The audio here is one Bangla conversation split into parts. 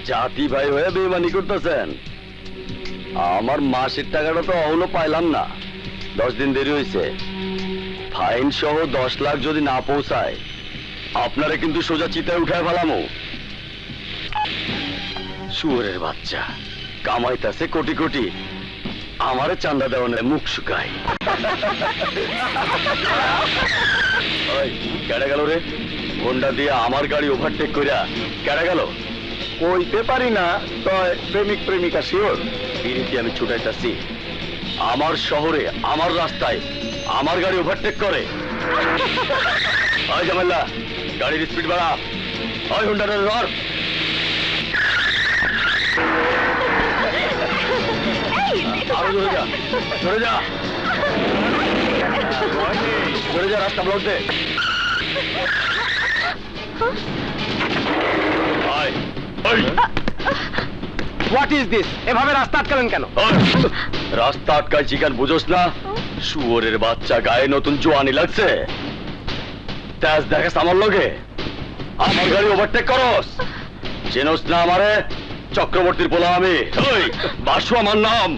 জাতি ভাই হয়ে বেমানি করতেছেন? আমার মাসের টাকাটা তো এখনো পাইলাম না, 10 দিন দেরি হয়েছে। ফাইন সহ 10 লাখ যদি না পৌঁছায় আপনারা কিন্তু সোজা চিতায় উঠায় ফেলামো। শুয়োরের বাচ্চা কামাইতাছে কোটি কোটি, আমারে চান্দা দেওয়া নেই, মুখ শুকায়। কেডা গেল রে? হোন্ডা দিয়ে আমার গাড়ি ওভারটেক কইরা কেডা গেল? কইতে পারি না, তয় প্রেমিক প্রেমিকা শিওর। বিরিতি আমি ছুটাইতাছি, আমার শহরে আমার রাস্তায় আমার গাড়ি ওভারটেক করে। হয় জামাল্লা, গাড়ির স্পিড বাড়া। হয় হোন্ডাটা ধর। আরো ধরে যা, ধরে যা, ধরে যা, রাস্তা ব্লক দে। What is this? এভাবে রাস্তা আটকালেন কেন? রাস্তা আটকায় চিকেন বুঝোস না? শুয়োরের বাচ্চা, গায়ে নতুন জোয়ানি লাগছে, তেজ দেখাস আমার লগে, আমার গাড়ি ওভারটেক করস। চেনস না আমারে? চক্রবর্তীর পোলা আমি। ওই বাসু আমার নাম।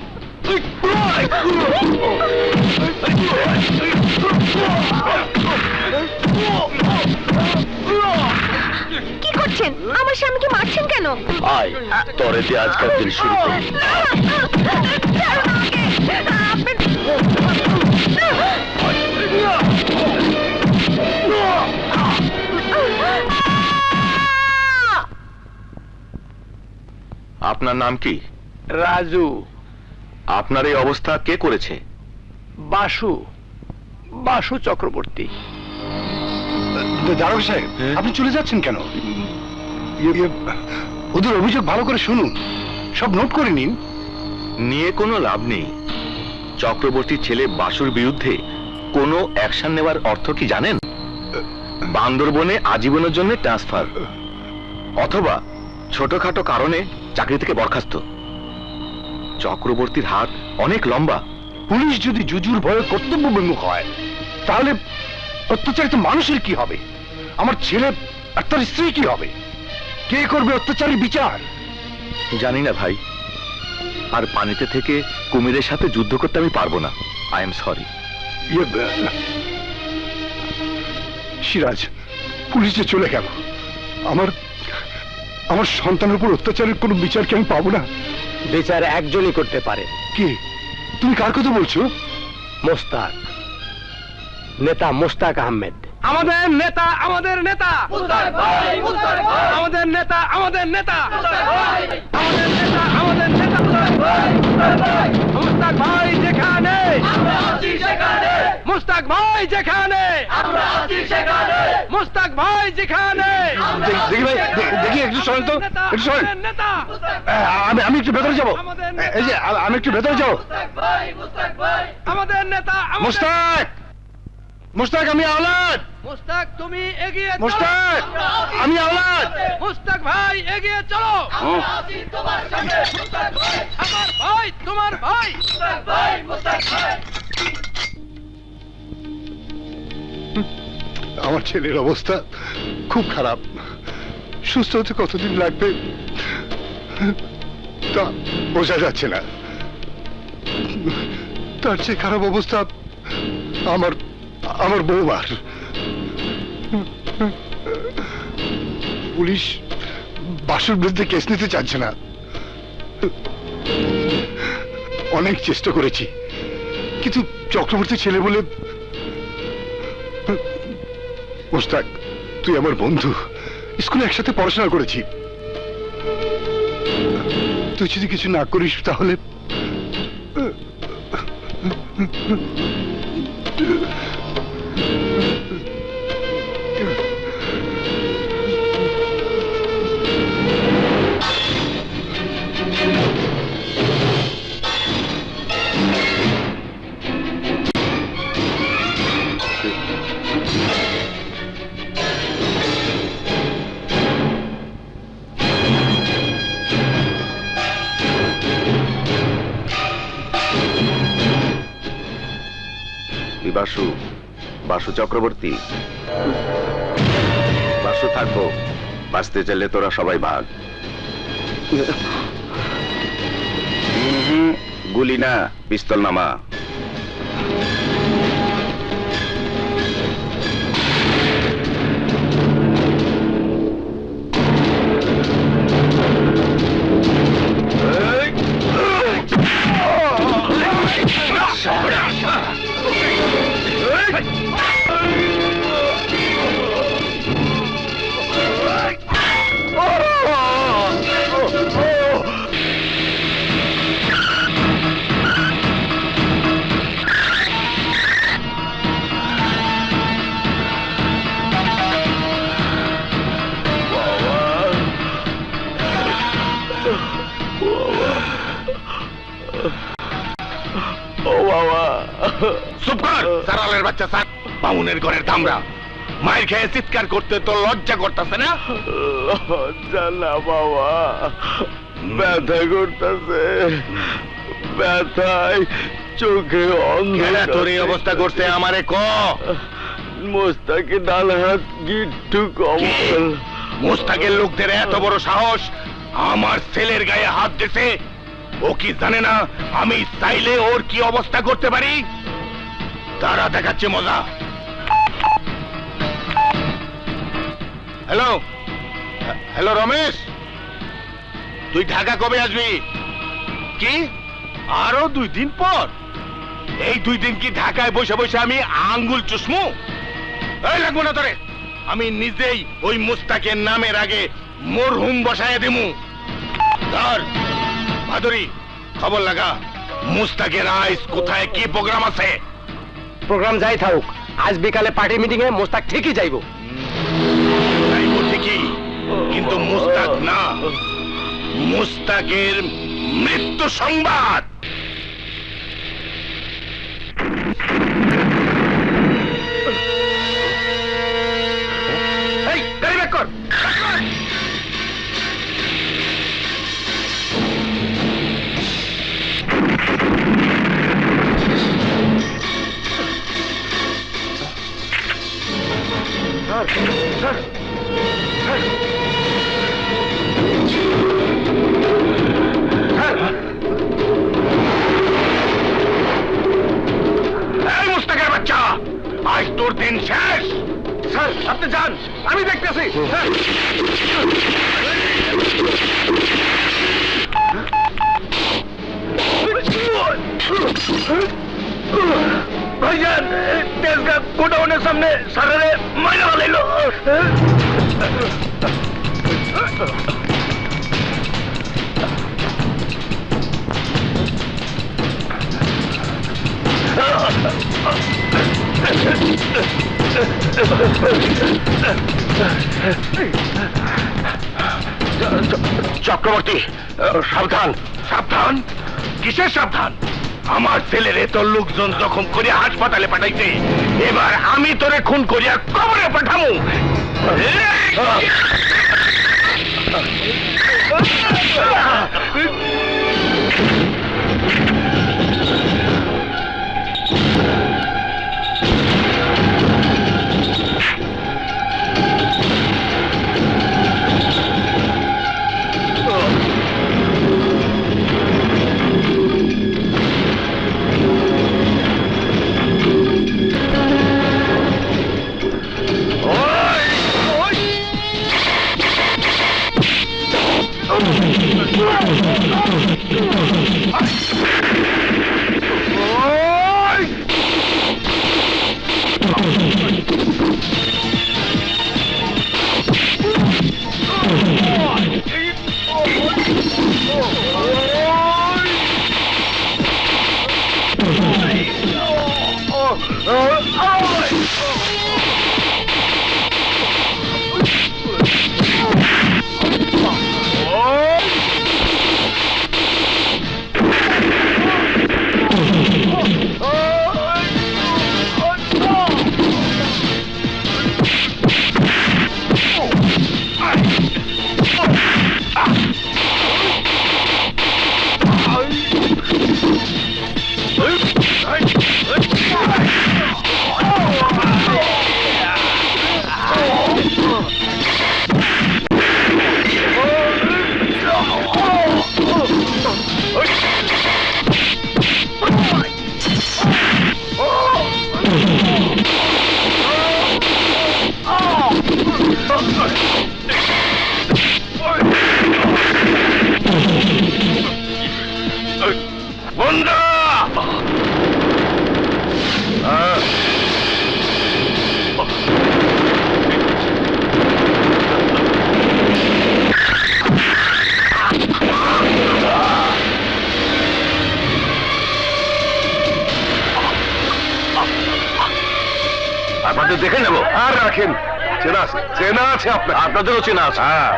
কি করছেন? আমার স্বামীকে মারছেন কেন? আয় তরে দিয়ে আজকাল দিন শুরু করি। আপনার নাম কি? রাজু। আপনার এই অবস্থা কে করেছে? বাসু, বাসু চক্রবর্তী। দারোগা সাহেব, আপনি চলে যাচ্ছেন কেন? ওদের অভিযোগ ভালো করে শুনুন, সব নোট করে নিন। নিয়ে কোনো লাভ নেই। চক্রবর্তীর ছেলে বাসুর বিরুদ্ধে কোনো অ্যাকশন নেওয়ার অর্থ কি জানেন? বান্দরবনে আজীবনের জন্য ট্রান্সফার, অথবা ছোটখাটো কারণে চাকরি থেকে বরখাস্ত। চক্রবর্তীর হাত অনেক লম্বা। পুলিশ যদি জুজুর ভয়ে কর্তব্য বিমুখ হয়, তাহলে অত্যাচারিত মানুষের কি হবে? আমার ছেলে আর তার স্ত্রী কি হবে? কে করবে অত্যাচারী বিচার? জানি না ভাই, আর পানিতে থেকে কুমিরের সাথে যুদ্ধ করতে আমি পারবো না। I am sorry. Siraj, police যে চলে গেল, আমার আমার সন্তানের উপর অত্যাচারের কোনো বিচার কি আমি পাবো না? বিচার একজনই করতে পারে। কে? তুমি কার কথা বলছো? মোস্তাক, নেতা মোস্তাক আহমেদ। আমাদের নেতা, আমাদের নেতা, আমাদের নেতা, আমাদের নেতা, আমাদের নেতা, আমাদের নেতা। মোস্তাক ভাই যেখানে, মোস্তাক ভাই যেখানে, মোস্তাক ভাই যেখানে। দেখি ভাই, দেখি একটু শোনেন তো, একটু শোনেন। আমি একটু ভেতরে যাবো। এই যে আমি একটু ভেতরে যাবো। আমাদের নেতা, মোস্তাক, মোস্তাক, আমি আওলাদ। মোস্তাক তুমি এগিয়ে চলো। মোস্তাক, আমি আওলাদ। মোস্তাক ভাই এগিয়ে চলো। আমার ভাই, তোমার ভাই। আমার ছেলের অবস্থা খুব খারাপ, সুস্থ হতে কতদিন লাগবে তা বোঝা যাচ্ছে না। তার চেয়ে খারাপ অবস্থা আমার আমার বৌমার। পুলিশ বাসুর বিরুদ্ধে কেস নিতে চাচ্ছে না। অনেক চেষ্টা করেছি, কিন্তু চক্রবর্তী ছেলে বলে। মোস্তাক, তুই আমার বন্ধু, স্কুলে একসাথে পড়াশোনা করেছি। তুই যদি কিছু না করিস তাহলে বাসু, বাসু চক্রবর্তী। বাসু থাকবো, বাঁচতে চাইলে তোরা সবাই ভাগ। গুলি না, পিস্তল নামা। চুপ কর সারালের বাচ্চা, সার বামুনের ঘরের দামরা। মায়ের খেয়ে চিৎকার করতে তো লজ্জা করতেছে না? জানা বাবা, ব্যথা করতেছে, ব্যথায় চোখে কেলা তোর এই অবস্থা করছে আমারে ক। মোস্তাকে ডাল হাত গিট্টু কমল। মোস্তাকের লোকদের এত বড় সাহস আমার ছেলের গায়ে হাত দিছে। ও কি জানে না আমি চাইলে ওর কি অবস্থা করতে পারি? তারা দেখাচ্ছে মজা। হ্যালো হ্যালো রমেশ, তুই ঢাকা কবে আসবি? কি আরো 2 দিন পর? এই 2 দিন কি ঢাকায় বসে বসে আমি আঙ্গুল চুষমু? এই লাগবো না তোরে, আমি নিজেই ওই মুস্তাকের নামের আগে মরহুম বসায় দিমু। ধর ভাদুরী, খবর লাগা মুস্তাকের আইস কোথায় কি প্রোগ্রাম আছে। প্রোগ্রাম যাই থাকুক, আজ বিকালে পার্টি মিটিং এ মোস্তাক ঠিকই যাইব। যাইব ঠিকই, কিন্তু মুস্তাক না, মুস্তাকের মৃত্যু সংবাদ। এই গাড়ি ব্যাক কর। এই মুস্তাকের বাচ্চা, আজ তোর দিন শেষ। স্যার আপনি যান, আমি দেখতেছি। ভাইজান, তেজগা গোডাউনের সামনে সারারে মাইনা বানাইলো। চক্রবর্তী, সাবধান। সাবধান? কিসের সাবধান? আমার ছেলের এত লোকজন জখম করে হাসপাতালে পাঠাইছে, এবার আমি তোরে খুন করিয়া কবরে পাঠামু। বন্ধ। আপনাদের দেখে নেব। আর রাখেন, চেনা আছে আপনার, আপনাদেরও চেনা আছে। হ্যাঁ।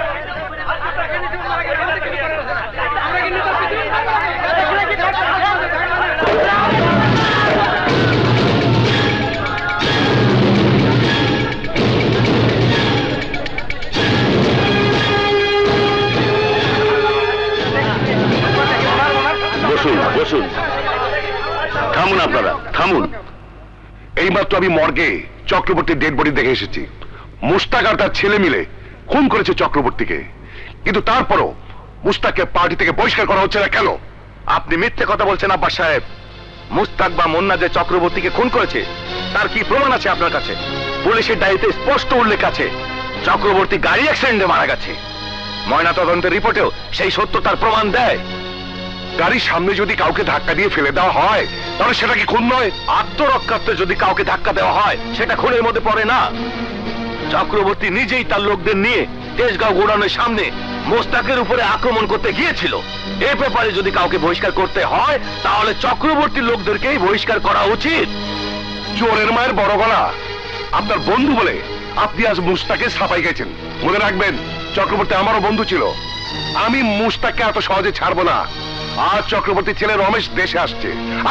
বসুন বসুন, থামুন আপনারা, থামুন। এইমাত্র আমি মর্গে চক্রবর্তীর ডেড বডি দেখে এসেছি। মুস্তাক আর তার ছেলে মিলে খুন করেছে চক্রবর্তীকে, কিন্তু তারপরও মুস্তাককে পার্টি থেকে বহিষ্কার করা হচ্ছে না কেন? আপনি মিথ্যে কথা বলছেন আব্বাস সাহেব। মুস্তাক বা মুন্না যে চক্রবর্তীকে খুন করেছে তার কি প্রমাণ আছে আপনার কাছে? পুলিশের ডায়েরিতে স্পষ্ট উল্লেখ আছে চক্রবর্তী গাড়ি অ্যাক্সিডেন্টে মারা গেছে। ময়নাতদন্তের রিপোর্টেও সেই সত্যতার প্রমাণ দেয়। গাড়ির সামনে যদি কাউকে ধাক্কা দিয়ে ফেলে দেওয়া হয় তাহলে সেটা কি খুন নয়? আত্মরক্ষার্থে যদি কাউকে ধাক্কা দেওয়া হয় সেটা খুনের মধ্যে পড়ে না। চক্রবর্তী নিজেই তার লোকদের নিয়ে তেজগাঁও গোডাউনের সামনে মোস্তাকের উপরে আক্রমণ করতে গিয়েছিল। এই ব্যাপারে যদি কাউকে বহিষ্কার করতে হয় তাহলে চক্রবর্তীর লোকদেরকেই বহিষ্কার করা উচিত। চোরের মায়ের বড় গলা, আপনার বন্ধু বলে আপনি আজ মুস্তাকে ছাপাই গেছেন। মনে রাখবেন, চক্রবর্তী আমারও বন্ধু ছিল। আমি মুস্তাককে এত সহজে ছাড়বো না। আজ চক্রবর্তীর ছেলে রমেশ দেশে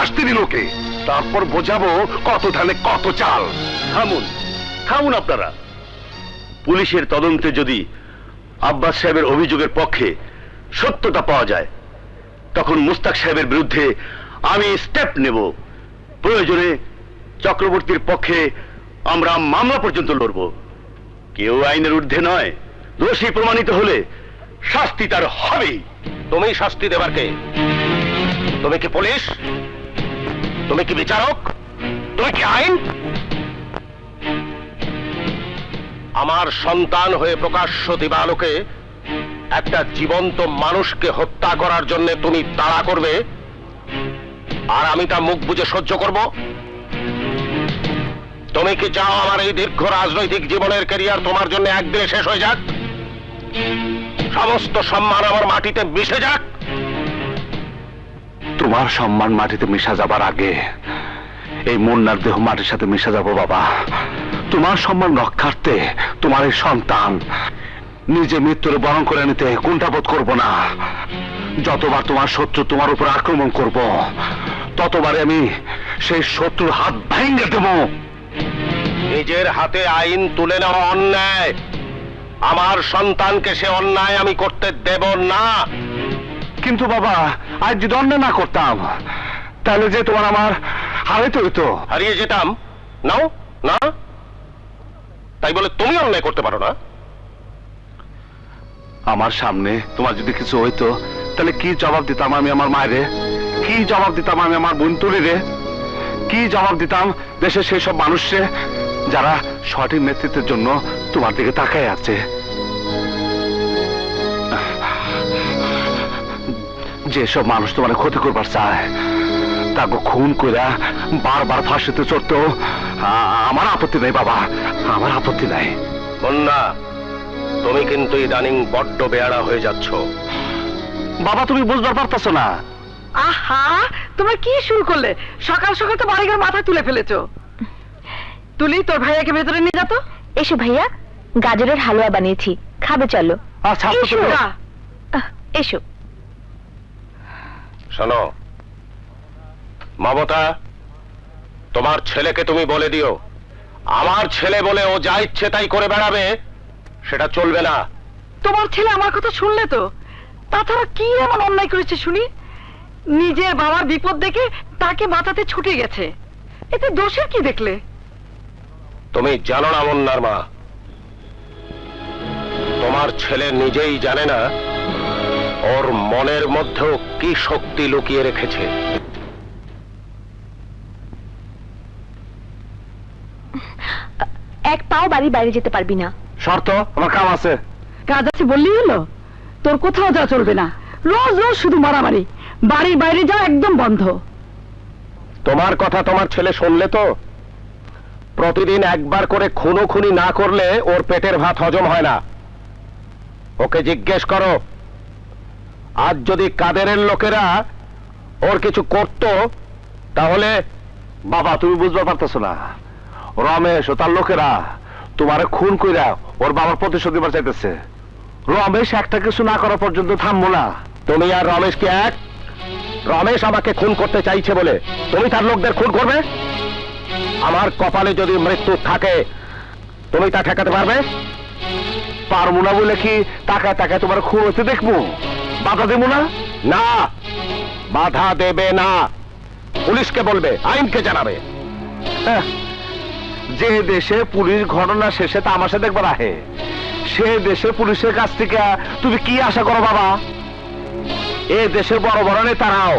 আসতে দিল ওকে, তারপর বোঝাবো কত ধানে কত চাল। থামুন, থামুন আপনারা। পুলিশের তদন্তে যদি আব্বাস সাহেবের অভিযোগের পক্ষে সত্যতা পাওয়া যায় তখন মুস্তাক সাহেবের বিরুদ্ধে আমি স্টেপ নেব। প্রয়োজনে চক্রবর্তীর পক্ষে আমরা মামলা পর্যন্ত লড়ব। কেউ আইনের ঊর্ধ্বে নয়। দোষী প্রমাণিত হলে শাস্তি তার হবেই। তুমি শাস্তি দেবার কে? তুমি কি পুলিশ? তুমি কি বিচারক? তুমি কি আইন? আমার সন্তান হয়ে প্রকাশ্য দিবালোকে একটা জীবন্ত মানুষকে হত্যা করার জন্য তুমি তাড়া করবে আর আমি তা মুখ বুজে সহ্য করব? তুমি কি চাও আমার এই দীর্ঘ রাজনৈতিক জীবনের ক্যারিয়ার তোমার জন্য একদিনে শেষ হয়ে যাক? সমস্ত সম্মান আমার মাটিতে মিশে যাক? তোমার সম্মান মাটিতে মিশা যাবার আগে এই মুন্নার দেহ মাটির সাথে মিশে যাবো বাবা। তোমার সম্মান রক্ষার্থে তোমার এই সন্তান নিজে মৃত্যুর বরণ করে নিতে কুণ্ঠাবোধ করব না। যতবার তোমার শত্রু তোমার উপর আক্রমণ করব ততবারে আমি সেই শত্রুর হাত ভেঙে দেব। নিজের হাতে আইন তুলে নেওয়া অন্যায়। আমার সন্তানকে সে অন্যায় আমি করতে দেব না। কিন্তু বাবা, আজ যদি অন্যায় না করতাম তাহলে যে তোমার আমার হারাইতে হইতো। হারিয়ে যেতাম? নাও না, তাই বলে তুমি অন্যায় করতে পারো না? আমার সামনে তোমার যদি কিছু হইতো তাহলে কি জবাব দিতাম আমি আমার মায়েরে? কি জবাব দিতাম আমি আমার বোন তুলিরে? কি জবাব দিতাম দেশের সেই সব মানুষে যারা সঠিক নেতৃত্বের জন্য তোমার দিকে তাকায় আছে? যেসব মানুষ তোমার ক্ষতি করবার চায় তাকে খুন কইরা বারবার ফাঁসিতে চড়তো আমার আপত্তি নাই বাবা, আমার আপত্তি নাই। মুন্না, তুমি কিন্তু ইদানিং বড্ড বেয়াড়া হয়ে যাচ্ছ। বাবা, তুমি বুঝবার পারতেছো না। আহা, তোমরা কি শুরু করলে? সকাল সকাল তো বাড়িঘর মাথায় তুলে ফেলেছো। তুলি, তোর ভাইয়াকে ভেতরে নিয়ে যা তো। এসো ভাইয়া, গাজরের হালুয়া বানিয়েছি, খাবে চলো। আচ্ছা, এসো না। এসো। শোনো মমতা, তোমার ছেলেকে তুমি বলে দিও আমার ছেলে বলে ও যা ইচ্ছে তাই করে বেড়াবে সেটা চলবে না। তোমার ছেলে আমার কথা শুনলে তো? তাছাড়া কি এমন অন্যায় করেছে শুনি? নিজের বাবার বিপদ দেখে তাকে বাঁচাতে ছুটে গেছে। এতে দোষের কি দেখলে? তুমি জানো না মুন্নার মা, তোমার ছেলে নিজেই জানে না ওর মনের মধ্যেও কি শক্তি লুকিয়ে রেখেছে। এক পাও বাড়ির বাইরে যেতে পারবি না। শর্ত, আমার কাম আছে। কাজ আছে বললেই হলো? তোর কোথাও যা চলবে না। রোজ রোজ শুধু মারামারি। বাড়ির বাইরে যাওয়া একদম বন্ধ। তোমার কথা তোমার ছেলে শুনলে তো? প্রতিদিন একবার করে খুনোখুনি না করলে ওর পেটের ভাত হজম হয় না। ওকে জিজ্ঞেস করো, আজ যদি কাদেরের লোকেরা ওর কিছু করতো তাহলে। বাবা তুমি বুঝতে পারতেছো না, রমেশ ও তার লোকেরা তোমারে খুন কইরা ওর বাবার প্রতিশোধ দিবার চাইতেছে। রমেশ একটা কিছু না করা পর্যন্ত থামবো না। তুমি আর রমেশ কি এক? রমেশ আমাকে খুন করতে চাইছে বলে তুমি তার লোকদের খুন করবে? আমার কপালে যদি মৃত্যু থাকে তুমি তা ঠেকাতে পারবে? পারবো না বলে কি তাকায় তাকায় তোমার খুন হতে দেখবো? বাধা দেবো না? না, বাধা দেবে না। পুলিশকে বলবে, আইনকে জানাবে। হ্যাঁ, যে দেশে পুলিশ ঘটনা শেষে তামাশা দেখবার আহে, সে দেশে পুলিশের কাছ থেকে তুমি কি আশা করো বাবা? এ দেশের বড় বড় নেতারাও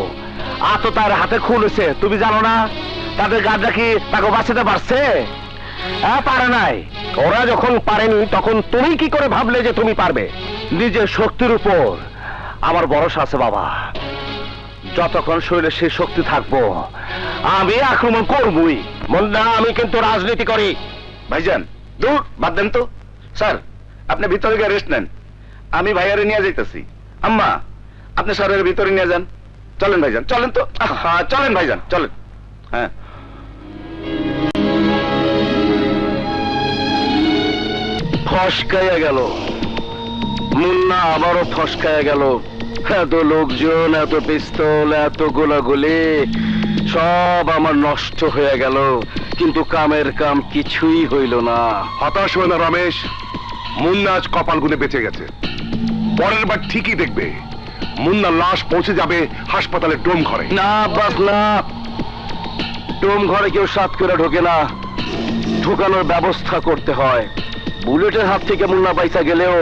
তার হাতে খুন হয়েছে, তুমি জানো না? তাদের গাড়িটা কি তাকে বাঁচাতে পারছে? হ্যাঁ, পারে নাই। ওরা যখন পারেনি তখন তুমি কি করে ভাবলে যে তুমি পারবে? নিজের শক্তির উপর আমার ভরসা আছে বাবা। যতক্ষণ শরীরে সেই শক্তি থাকবো আমি আক্রমণ করবই। মুন্না, আমি কিন্তু রাজনীতি করি। ভাইজান দূর বাদ দেন তো। স্যার আপনি ভিতরে গিয়ে রেস্ট নেন, আমি ভাইয়ারে নিয়ে যাইতেছি। আম্মা আপনি স্যারের ভিতরে নিয়ে যান। চলেন ভাইজান, চলেন তো। হ্যাঁ চলেন ভাইজান, চলেন। হ্যাঁ ফসকাইয়া গেল মুন্না, আবারও ফসকাইয়া গেল। এত লোকজন, এত পিস্তল, এত গোলাগুলি, সব আমার নষ্ট হয়ে গেল, কিন্তু কামের কাম কিছুই হইল না। হতাশ হয় না রমেশ, মুন্না আজ কপাল গুনে বেঁচে গেছে। পরের বার ঠিকই দেখবে মুন্নার লাশ পৌঁছে যাবে হাসপাতালের ডোম ঘরে। না বাস না, ডোম ঘরে কেউ সাত করে ঢোকে না, ঢোকানোর ব্যবস্থা করতে হয়। বুলেটের হাত থেকে মুন্না পয়সা গেলেও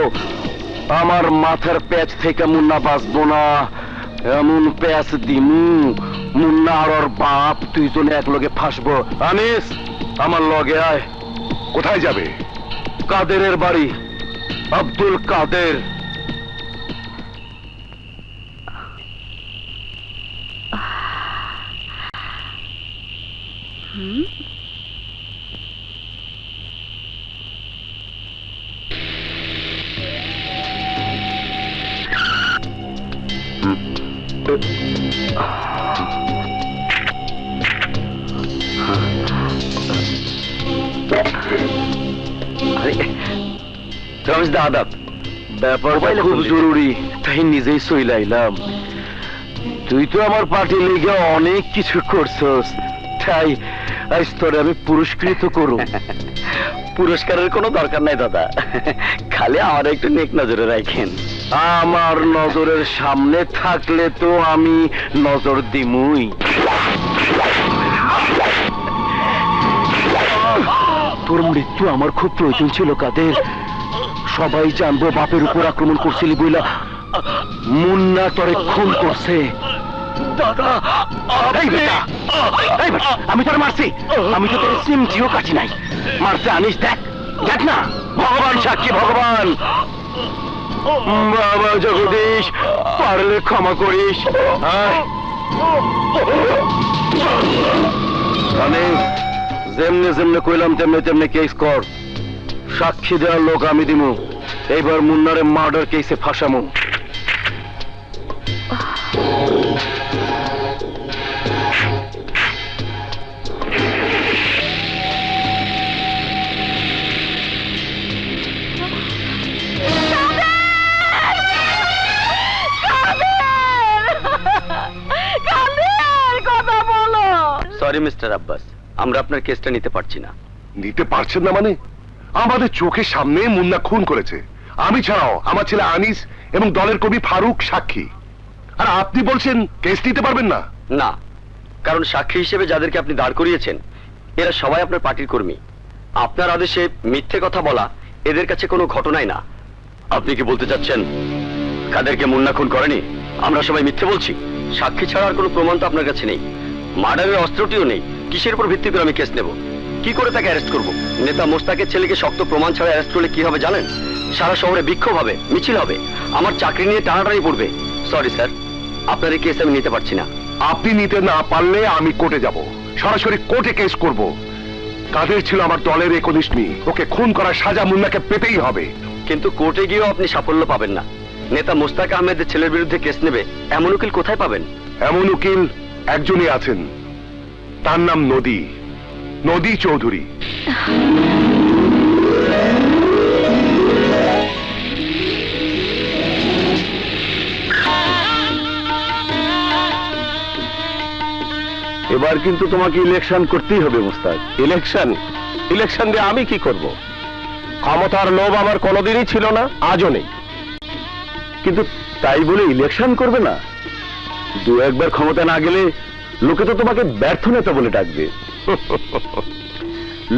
আমার মাথার প্যাচ থেকে মুন্না বাঁচবো না। এমন প্যাচ দিমু মুন্না আর ওর বাপ দুইজনে এক লগে ফাঁসবো। আনিস আমার লগে আয়। কোথায় যাবে? কাদেরের বাড়ি, আব্দুল কাদের। রমেশ দা আদাব। ব্যাপারটা খুব জরুরি, তাই নিজেই চইলাইলাম। তুই তো আমার পার্টি লেগে অনেক কিছু করছস, তাই আজ তোরে আমি পুরস্কৃত করব। পুরস্কারের কোনো দরকার নাই দাদা, খালি আমার একটু নেক নজরে রাখেন। আমার নজরের সামনে থাকলে তো আমি নজর দিমুই। তোর মৃত্যু আমার খুব প্রয়োজন ছিল কাদের। সবাই জানবো বাপের উপর আক্রমণ করছিলি বইলা মুন্না তোরে খুন করছে। এই বেটা, এই বেটা, আমি তোর মারছি, আমি তো তোর সিমটিও কাটি নাই। মারছে আনিস, দেখ দেখ না, ভগবান সাক্ষী, ভগবান। বাবা জগদীশ, পারলে ক্ষমা করিস। আমি যেমনে যেমনে কইলাম তেমনে তেমনে কেস কর। সাক্ষী দেওয়ার লোক আমি দিমু। এইবার মুন্নারে মার্ডার কেসে ফাঁসামু। সরি মিস্টার আব্বাস, আমরা আপনার কেসটা নিতে পারছি না। নিতে পারছেন না মানে? আমাদের চোখের সামনে মুন্না খুন করেছে, আমি ছাড়াও আমার ছেলে আনিস এবং দলের কবি ফারুক সাক্ষী। আর আপনি বলছেন কেস নিতে পারবেন না? না, কারণ সাক্ষী হিসেবে যাদেরকে আপনি দাঁড় করিয়েছেন এরা সবাই আপনার পার্টির কর্মী। আপনার আদেশে মিথ্যে কথা বলা এদের কাছে কোনো ঘটনাই না। আপনি কি বলতে চাচ্ছেন কাদেরকে মুন্না খুন করেনি? আমরা সবাই মিথ্যে বলছি? সাক্ষী ছাড়া আর কোনো প্রমাণ তো আপনার কাছে নেই, মার্ডারের অস্ত্রটিও নেই। কিসের উপর ভিত্তি করে আমি কেস নেব? কি করে তাকে অ্যারেস্ট করব? নেতা মোস্তাকের ছেলেকে শক্ত প্রমাণ ছাড়া অ্যারেস্ট করলে কি হবে জানেন? সারা শহরে বিক্ষোভ হবে, মিছিল হবে, আমার চাকরি নিয়ে টানাটানি পড়বে। সরি স্যার, আপনার এই কেস আমি নিতে পারছি না। আপনি নিতে না পারলে আমি কোর্টে যাব, সরাসরি কোর্টে কেস করব। কাদের ছিল আমার দলের একনিষ্ঠী, ওকে খুন করার সাজা মুন্নাকে পেতেই হবে। কিন্তু কোর্টে গিয়েও আপনি সাফল্য পাবেন না। নেতা মোস্তাক আহমেদের ছেলের বিরুদ্ধে কেস নেবে এমন উকিল কোথায় পাবেন? এমন উকিল একজনই আছেন, তার নাম নদী, নদী চৌধুরী। এবার কিন্তু তোমাকে ইলেকশন করতেই হবে মোস্তাক। ইলেকশন দিয়ে আমি কি করব? ক্ষমতার লোভ আমার কোনোদিনই ছিল না, আজও নেই। কিন্তু তাই বলে ইলেকশন করবে না? দু একবার ক্ষমতা না গেলে লোকে তো তোমাকে ব্যর্থ নেতা বলে ডাকবে।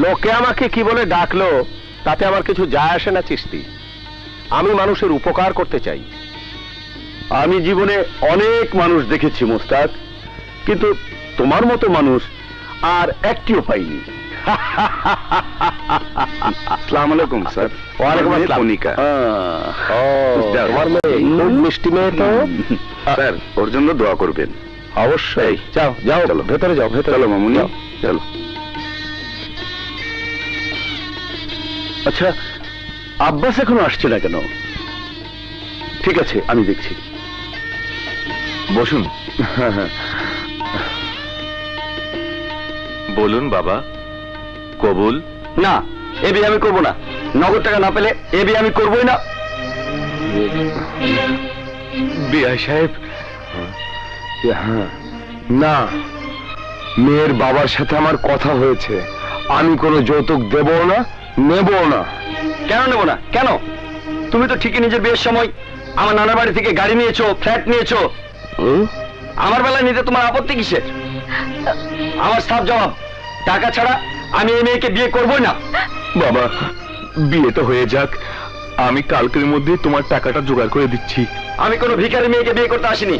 লোকে আমাকে কি বলে ডাকলো তাতে আমার কিছু যায় আসে না চিস্তি। আমি মানুষের উপকার করতে চাই। আমি জীবনে অনেক মানুষ দেখেছি মোস্তাক, কিন্তু তোমার মতো মানুষ আর একটিও পাইনি। আসসালামু আলাইকুম স্যার। ওয়ালাইকুম আসসালাম। কণিকা। তোমার মেয়ে খুব মিষ্টি মেয়ে তো। স্যার, ওর জন্য দোয়া করবেন। অবশ্যই। যাও যাও, ভেতরে যাও, ভেতরে। চলো মামুনি, যাও। চলো। আচ্ছা, আব্বাস এখনো আসছে না কেন? ঠিক আছে, আমি দেখছি। বসুন। বলুন বাবা, কবুল? না, এ বিয়ে আমি করবো না। নগদ টাকা না পেলে এ বিয়ে আমি করবোই না। বিআই সাহেব, না, মেয়ের বাবার সাথে আমার কথা হয়েছে, আমি কোনো যৌতুক দেবও না, নেবও না। কেন নেবো না? কেন? তুমি তো ঠিকই নিজের বিয়ের সময় আমার নানার বাড়ি থেকে গাড়ি নিয়েছো, ফ্ল্যাট নিয়েছো। আমার বেলায় নিতে তোমার আপত্তি কিসের? আমার সাফ জবাব, টাকা ছাড়া আমি এই মেয়েকে বিয়ে করবোই না। বাবা, বিয়ে তো হয়ে যাক, আমি কালকের মধ্যে তোমার টাকাটা জোগাড় করে দিচ্ছি। আমি কোনো ভিখারি মেয়েকে বিয়ে করতে আসিনি।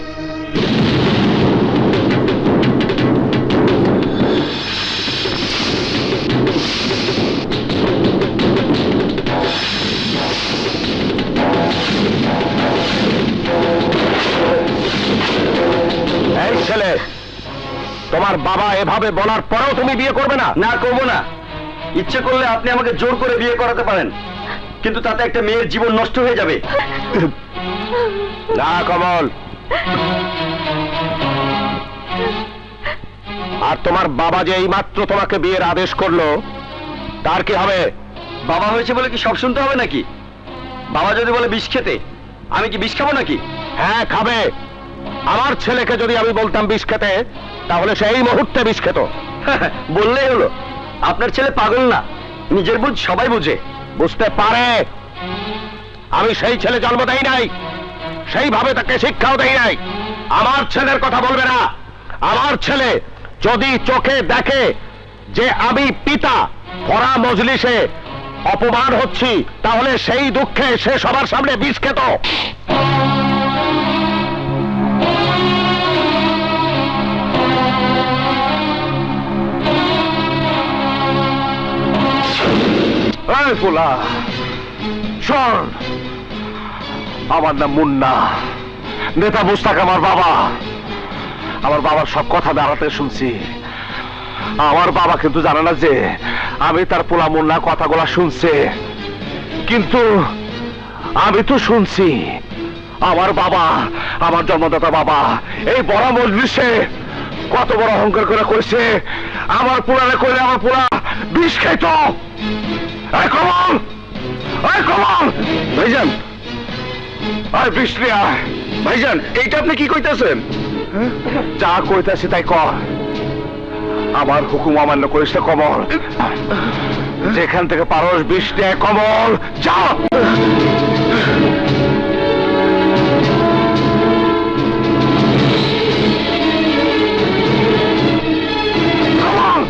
এই ছেলে, তোমার বাবা এভাবে বলার পরেও তুমি বিয়ে করবে না? না, করবো না। ইচ্ছে করলে আপনি আমাকে জোর করে বিয়ে করাতে পারেন, কিন্তু তাতে একটা মেয়ের জীবন নষ্ট হয়ে যাবে। না কমল, আর তোমার বাবা যে এইমাত্র তোমাকে বিয়ের আদেশ করলো, তার কি হবে? বাবা হয়েছে বলে কি সব শুনতে হবে নাকি? বাবা যদি বলে বিষ খেতে, আমি কি বিষ খাবো নাকি? হ্যাঁ, খাবে। আমার ছেলেকে যদি আমি বলতাম বিষ খেতে, তাহলে সেই মুহূর্তে বিষ খেত। বললেই হলো। আপনার ছেলে পাগল না, নিজের বুঝ সবাই বুঝে। বুঝতে পারে। আমি সেই ছেলে জন্ম দেই নাই, সেইভাবে তাকে শিক্ষাও দেই নাই। আমার ছেলের কথা বলবে না। আমার ছেলে যদি চোখে দেখে যে আমি পিতা ভরা মজলিসে অপমান হচ্ছি, তাহলে সেই দুঃখে সে সবার সামনে বিষ খেত। এই পোলা, শোন, আমার নাম মুন্না, নেতা মুস্তাক আমার বাবা। আমার বাবার সব কথা দাঁড়াতে শুনছি। আমার বাবা কিন্তু জানে না যে আমি তার পোলা মুন্না কথাগুলা শুনছে, কিন্তু আমি তো শুনছি। আমার বাবা, আমার জন্মদাতা বাবা এই বড় মজলিসে কত বড় অহংকার করে কইছে, আমার পোলারে কইলে আমার পোলা বিষ খাইত। এই কমল, এই কমল, ভাইজান, আয় বিষ নিয়ে আয়। ভাইজান, এইটা আপনি কি কইতাছেন? যা কইতাছি তাই কর। আমার হুকুম অমান্য করিস না কমল। যেখান থেকে পারস বিষ নিয়ে আয়, কমল, যা। কমল,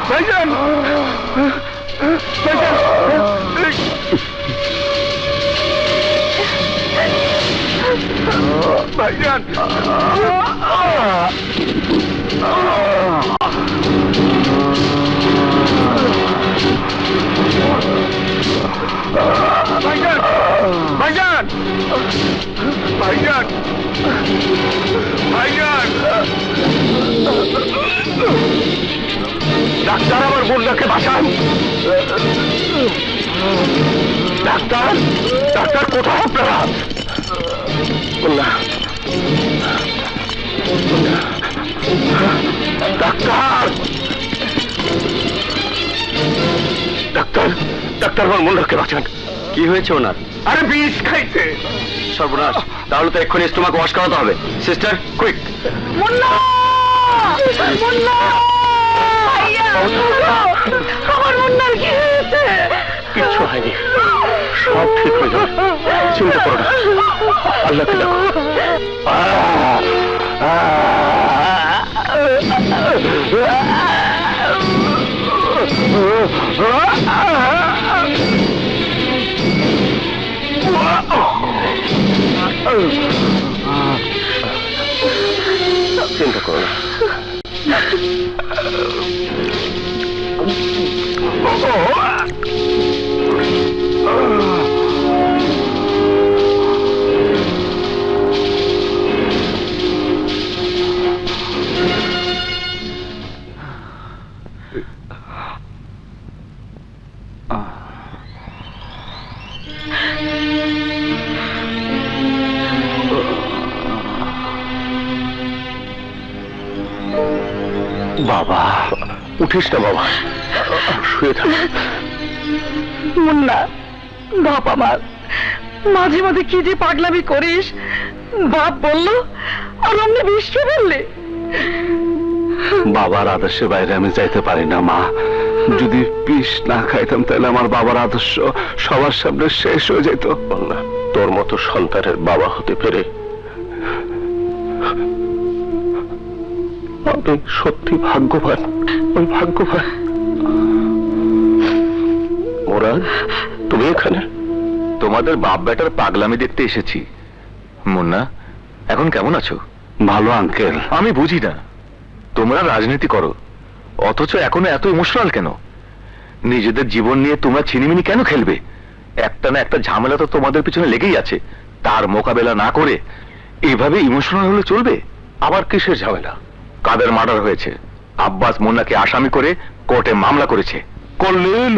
ভাইজান ভাইজান ভাইজান ভাইজান ভাইজান ভাইজান ভাইজান ডাক্তার আমার মুন্নাকে বাঁচান ডাক্তার ডাক্তার কোথায় আপনারা মুন্না ডাক্তার ডাক্তার ডাক্তার আমার মুন্নাকে বাঁচান কি হয়েছে ওনার? আরে বিষ খাইছে সর্বনাশ, তাহলে তো এক্ষুনি স্টোমাক ওয়াশ করাতে হবে। Sister, quick. মুন্না মুন্না ভাইয়া আমার মুন্নার কি হয়েছে? কিচ্ছু হয়নি, সব ঠিক হয়ে যাবে, চিন্তা করো না, আল্লাহকে দেখো। চিন্তা করো না। বাবা, উঠিস না বাবা, শুয়ে থাক। মুন্না বাপ আমার, মাঝে মাঝে কি যে পাগলামি করিস, বাপ বললো আর অমনি বিষ খেয়ে ফেললে। বাবার আদর্শের বাইরে আমি যাইতে পারি না মা, যদি বিষ না খাইতাম তাহলে আমার বাবার আদর্শ সবার সামনে শেষ হয়ে যেত। না, তোর মতো সন্তানের বাবা হতে পেরে আমি সত্যি ভাগ্যবান, ওই ভাগ্যবান। মোরাদ, তুমি এখানে? তোমাদের বাপ বেটার পাগলামি দেখতে এসেছি। মুন্না, এখন কেমন আছো? ভালো আঙ্কেল। আমি বুঝি না, তোমরা রাজনীতি করো অথচ এখনো এত ইমোশনাল কেন? নিজেদের জীবন নিয়ে তোমরা ছিনিমিনি কেন খেলবে? একটা না একটা ঝামেলা তো তোমাদের পিছনে লেগেই আছে, তার মোকাবেলা না করে এভাবে ইমোশনাল হলে চলবে? আবার কিসের ঝামেলা? কাদের মার্ডার হয়েছে, আব্বাস মুন্নাকে আসামি করে কোর্টে মামলা করেছে। করলেন?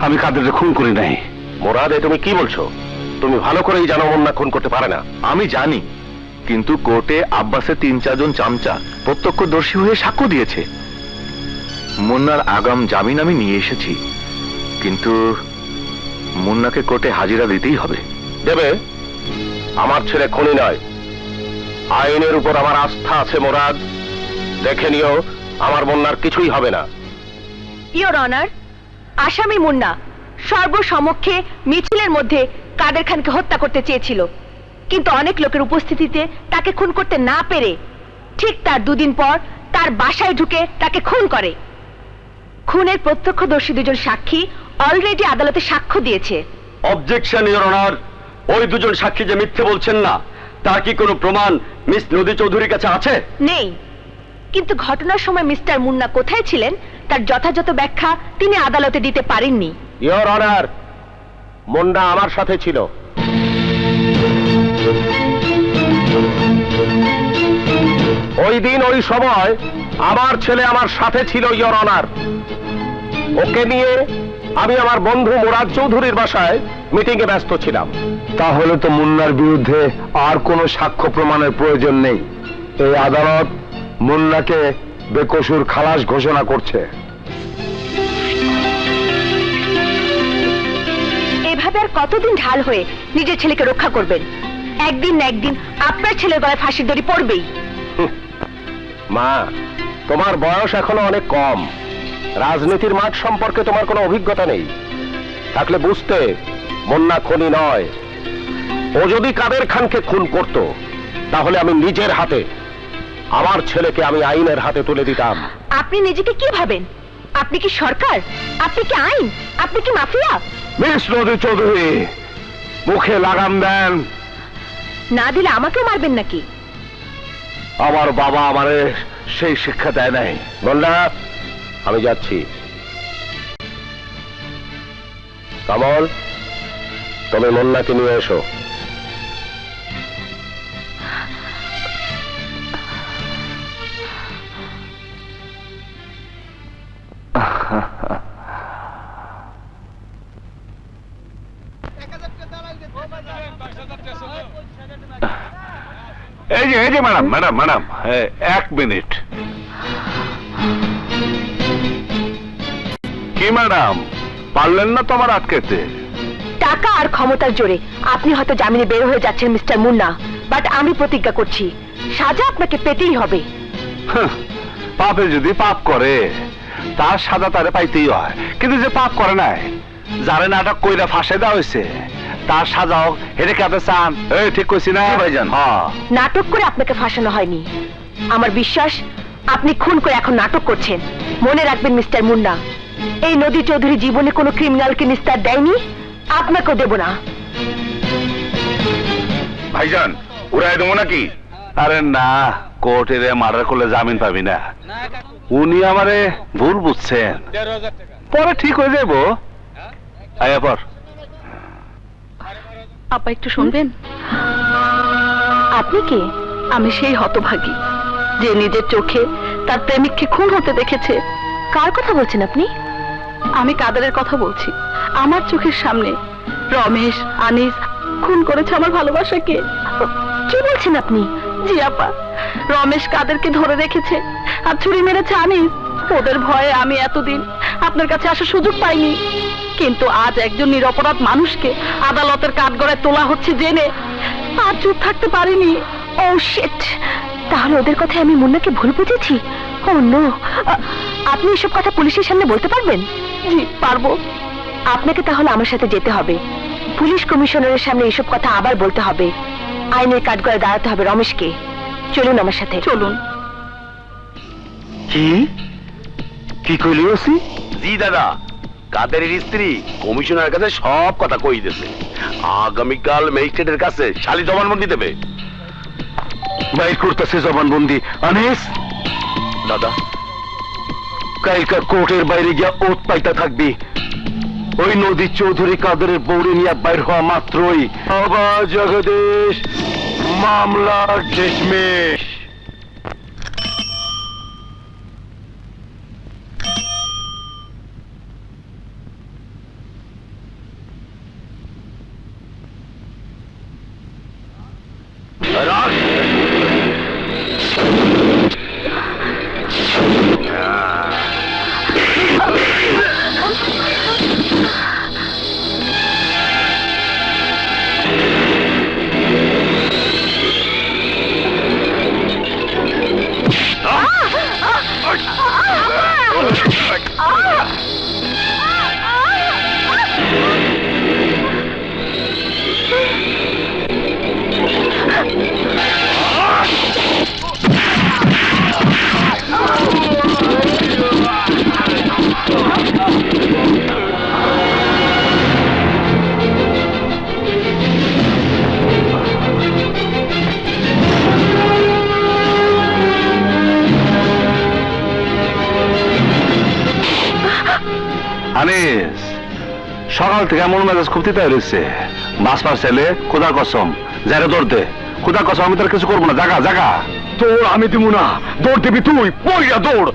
আমি কাদের খুন করি নাই। মোরাদ, এ তুমি কি বলছো? তুমি ভালো করেই জানো মুন্না খুন করতে পারে না। আমি জানি, কিন্তু কোর্টে আব্বাসের 3-4 জন চামচা প্রত্যক্ষদর্শী হয়ে সাক্ষ্য দিয়েছে। মুন্নার আগাম জামিন আমি নিয়ে এসেছি, কিন্তু মুন্নাকে কোর্টে হাজিরা দিতেই হবে। দেবে? আমার ছেলে খুনি নয়, আইনের উপর আমার আস্থা আছে মোরাদ। দেখে নিও, আমার মুন্নার কিছুই হবে না। ইওর অনার, আসামি মুন্না সর্বসমক্ষে মিছিলের মধ্যে কাদের খানকে হত্যা করতে চেয়েছিল, কিন্তু অনেক লোকের উপস্থিতিতে তাকে খুন করতে না পেরে ঠিক তার 2 দিন পর তার বাসায় ঢুকে তাকে খুন করে। খুনের প্রত্যক্ষদর্শী 2 জন সাক্ষী অলরেডি আদালতে সাক্ষ্য দিয়েছে। অবজেকশন ইওর অনার, ওই 2 জন সাক্ষী যে মিথ্যে বলছেন না, তার কি কোনো প্রমাণ মিস নদী চৌধুরীর কাছে আছে? নেই, কিন্তু ঘটনার সময় মিস্টার মুন্না কোথায় ছিলেন তার যথাযথ ব্যাখ্যা তিনি আদালতে দিতে পারেননি। ইওর অনার, মুন্না আমার সাথে ছিল। ওই দিন ওই সময় আমার ছেলে আমার সাথে ছিল ইওর অনার। ওকে নিয়ে আমি আমার বন্ধু মুরাদ চৌধুরীর বাসায় মিটিং এ ব্যস্ত ছিলাম। তাহলে তো মুন্নার বিরুদ্ধে আর কোনো সাক্ষ্য প্রমাণের প্রয়োজন নেই। এই আদালত মুন্নাকে বেকসুর খালাস ঘোষণা করছে। এভাবে আর কতদিন ঢাল হয়ে নিজের ছেলেকে রক্ষা করবেন? একদিন না একদিন আপনার ছেলের গলায় ফাঁসির দড়ি পড়বেই। মা, তোমার বয়স এখনো অনেক কম, রাজনীতির মাঠ সম্পর্কে তোমার কোনো অভিজ্ঞতা নেই। থাকলে বুঝতে মুন্না খুনি নয়। ও যদি কাদের খানকে খুন করত, তাহলে আমি নিজের হাতে আমার ছেলেকে আমি আইনের হাতে তুলে দিতাম। আপনি নিজেকে কি ভাবেন? আপনি কি সরকার? আপনি কি আইন? আপনি কি মাফিয়া? মিস নদী চৌধুরী, মুখে লাগাম দেন। না দিলে আমাকেও মারবেন নাকি? আমার বাবা আমারে সেই শিক্ষা দেয় নাই। বলনা, আমি যাচ্ছি। কমল, তুমি মুন্নাকে নিয়ে এসো। এই যে ম্যাডাম ম্যাডাম ম্যাডাম, 1 মিনিট। কি ম্যাডাম, পারলেন না তোমার আটকেতে? টাকা আর ক্ষমতার জোরে আপনি হয়তো জামিনে বের হয়ে যাচ্ছেন মিস্টার মুন্না, বাট আমি প্রতিজ্ঞা করছি সাজা আপনাকে পেতেই হবে। পাপে যদি পাপ করে তার সাজা তারে পাইতেই হয়, কিন্তু যে পাপ করে নাই, যারে নাটক কইরা ফাঁসে দেওয়া হয়েছে, তার সাজাও হেরে কাপে চান। এই ঠিক কইছি না ভাইজান? হ্যাঁ, নাটক করে আপনাকে ফাঁসানো হয়নি। আমার বিশ্বাস আপনি খুন করে এখন নাটক করছেন। মনে রাখবেন মিস্টার মুন্না, এই নদী চৌধুরী জীবনে কোনো ক্রিমিনালকে নিস্তার দেয়নি, আপনাকেও দেব না। ভাইজান উড়াই দেবো নাকি? আরে না, কোর্টের মার্ডার করলে জামিন পাবি না। উনি আমারে ভুল বুঝছেন, পরে ঠিক হয়ে যাবো। আয়া পর। আপা একটু শুনবেন? আপনি কে? আমি সেই হতভাগী যে নিজের চোখে তার প্রেমিককে খুন হতে দেখেছে। কার কথা বলছেন আপনি? আমি কাদেরের কথা বলছি। আমার চোখের সামনে রমেশ, আনিস খুন করেছে আমার ভালোবাসাকে। কি বলছেন আপনি? জি আপা, রমেশ কাদেরকে ধরে রেখেছে আর ছুরি মেরেছে আনিস। ওদের ভয়ে আমি এতদিন আপনার কাছে আসার সুযোগ পাইনি, কিন্তু আজ একজন নিরপরাধ মানুষকে আদালতের কাঠগড়ায় তোলা হচ্ছে জেনে আর চুপ থাকতে পারিনি। ও শিট, তাহলে ওদের কথায় আমি মুন্নাকে ভুল বুঝেছি। ও নো, আপনি এসব কথা পুলিশের সামনে বলতে পারবেন? জি পারবো। আপনাকে তাহলে আমার সাথে যেতে হবে, পুলিশ কমিশনারের সামনে এসব কথা আবার বলতে হবে, আইনের কাঠগড়ায় দাঁড়াতে হবে রমেশকে। চলুন আমার সাথে। চলুন। কি কি কইলি ওসি? জি দাদা, কাদের স্ত্রী কমিশনার কাছে সব কথা কই দিয়েছে। আগামীকাল ম্যাজিস্ট্রেটের কাছে শালি জবানবন্দি দেবে। বাইর করতেছে জবানবন্দি। আনিস দাদা, কালকা কোর্টের বাইরে গিয়া ওত পাইতা থাকবি। ওই নদী চৌধুরী কাদেরের বৌরে নিয়ে বাইর হওয়া মাত্রই আবার জগদীশ মামলার ডিসমিস। আনিস, সকাল থেকে এমন মেজাজ খুব তিতা রয়েছে। মাছ মার ছেলে, খোদার কসম যারে দৌড় দে। খোদার কসম আমি তোর কিছু করবো না। জাগা জাগা। তোর আমি দিব না, দৌড় দিবি তুই। পড়িয়া দৌড়।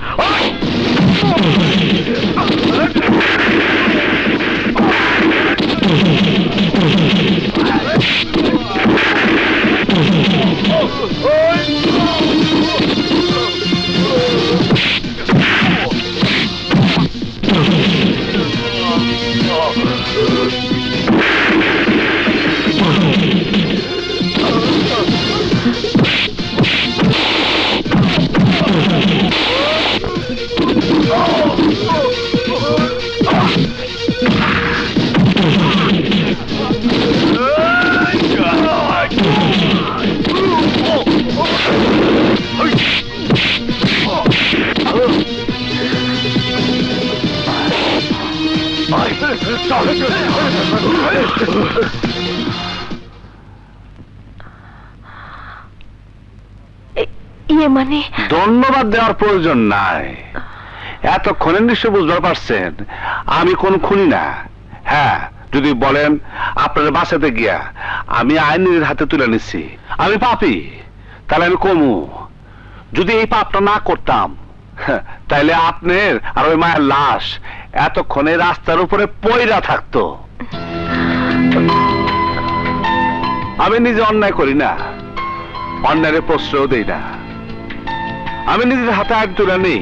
Oh! ইয়ে মানে ধন্যবাদ দেওয়ার প্রয়োজন নাই। এতক্ষণে নিশ্চয় বুঝতে পারছেন আমি কোন খুনি না। হ্যাঁ, যদি বলেন আপনার বাসাতে গিয়া আমি আইনের হাতে তুলে নিচ্ছি আমি পাপী, তাহলে আমি কমু। যদি এই পাপটা না করতাম তাইলে আপনার আর ওই মায়ের লাশ এতক্ষণে রাস্তার উপরে পয়রা থাকতো। আমি নিজে অন্যায় করি না, অন্যায়ের প্রশ্রয় দেই না। আমি নিজের হাতে আইন তুলে নেই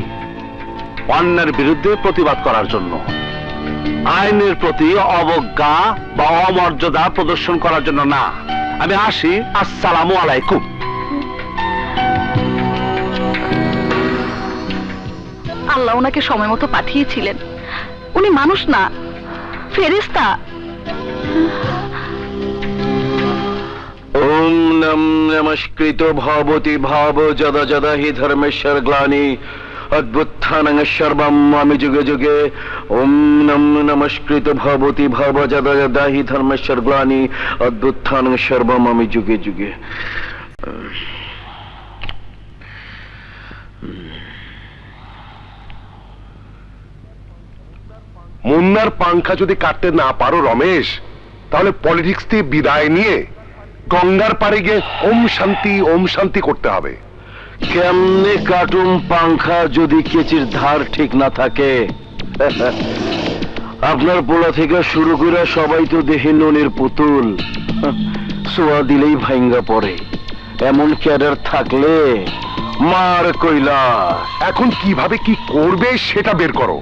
অন্যায়ের বিরুদ্ধে প্রতিবাদ করার জন্য, আইনের প্রতি অবজ্ঞা বা অমর্যাদা প্রদর্শন করার জন্য না। আমি আসি। আসসালামু আলাইকুম। আল্লাহ ওনাকে সময় মতো পাঠিয়েছিলেন। উনি মানুষ না, ফেরেশতা। ওম নম নমস্কৃত ভবতি ভাব যদা যদা হি ধর্মেশ্বর গ্লানি অদ্ভুত্থানং সর্বম আমি যুগে যুগে। ওম নম নমস্কৃত ভবতি ভাব যদা যদা হি ধর্মেশ্বর গ্লানি অদ্ভুত্থানং সর্বম আমি যুগে যুগে। মুন্নার পাংখা যদি কাটতে না পারো রমেশ, তাহলে পলিটিক্স থেকে বিদায় নিয়ে গঙ্গার পাড়ে গিয়ে ওম শান্তি করতে হবে। কেমনে কাটুম পাংখা যদি কেচির ধার ঠিক না থাকে? আপনার পোলা থেকে শুরু করে সবাই তো দেখি ননির পুতুল, সোয়া দিলেই ভাঙ্গা পড়ে। এমন ক্যাডার থাকলে মার কৈলাস। এখন কিভাবে কি করবে সেটা বের করো।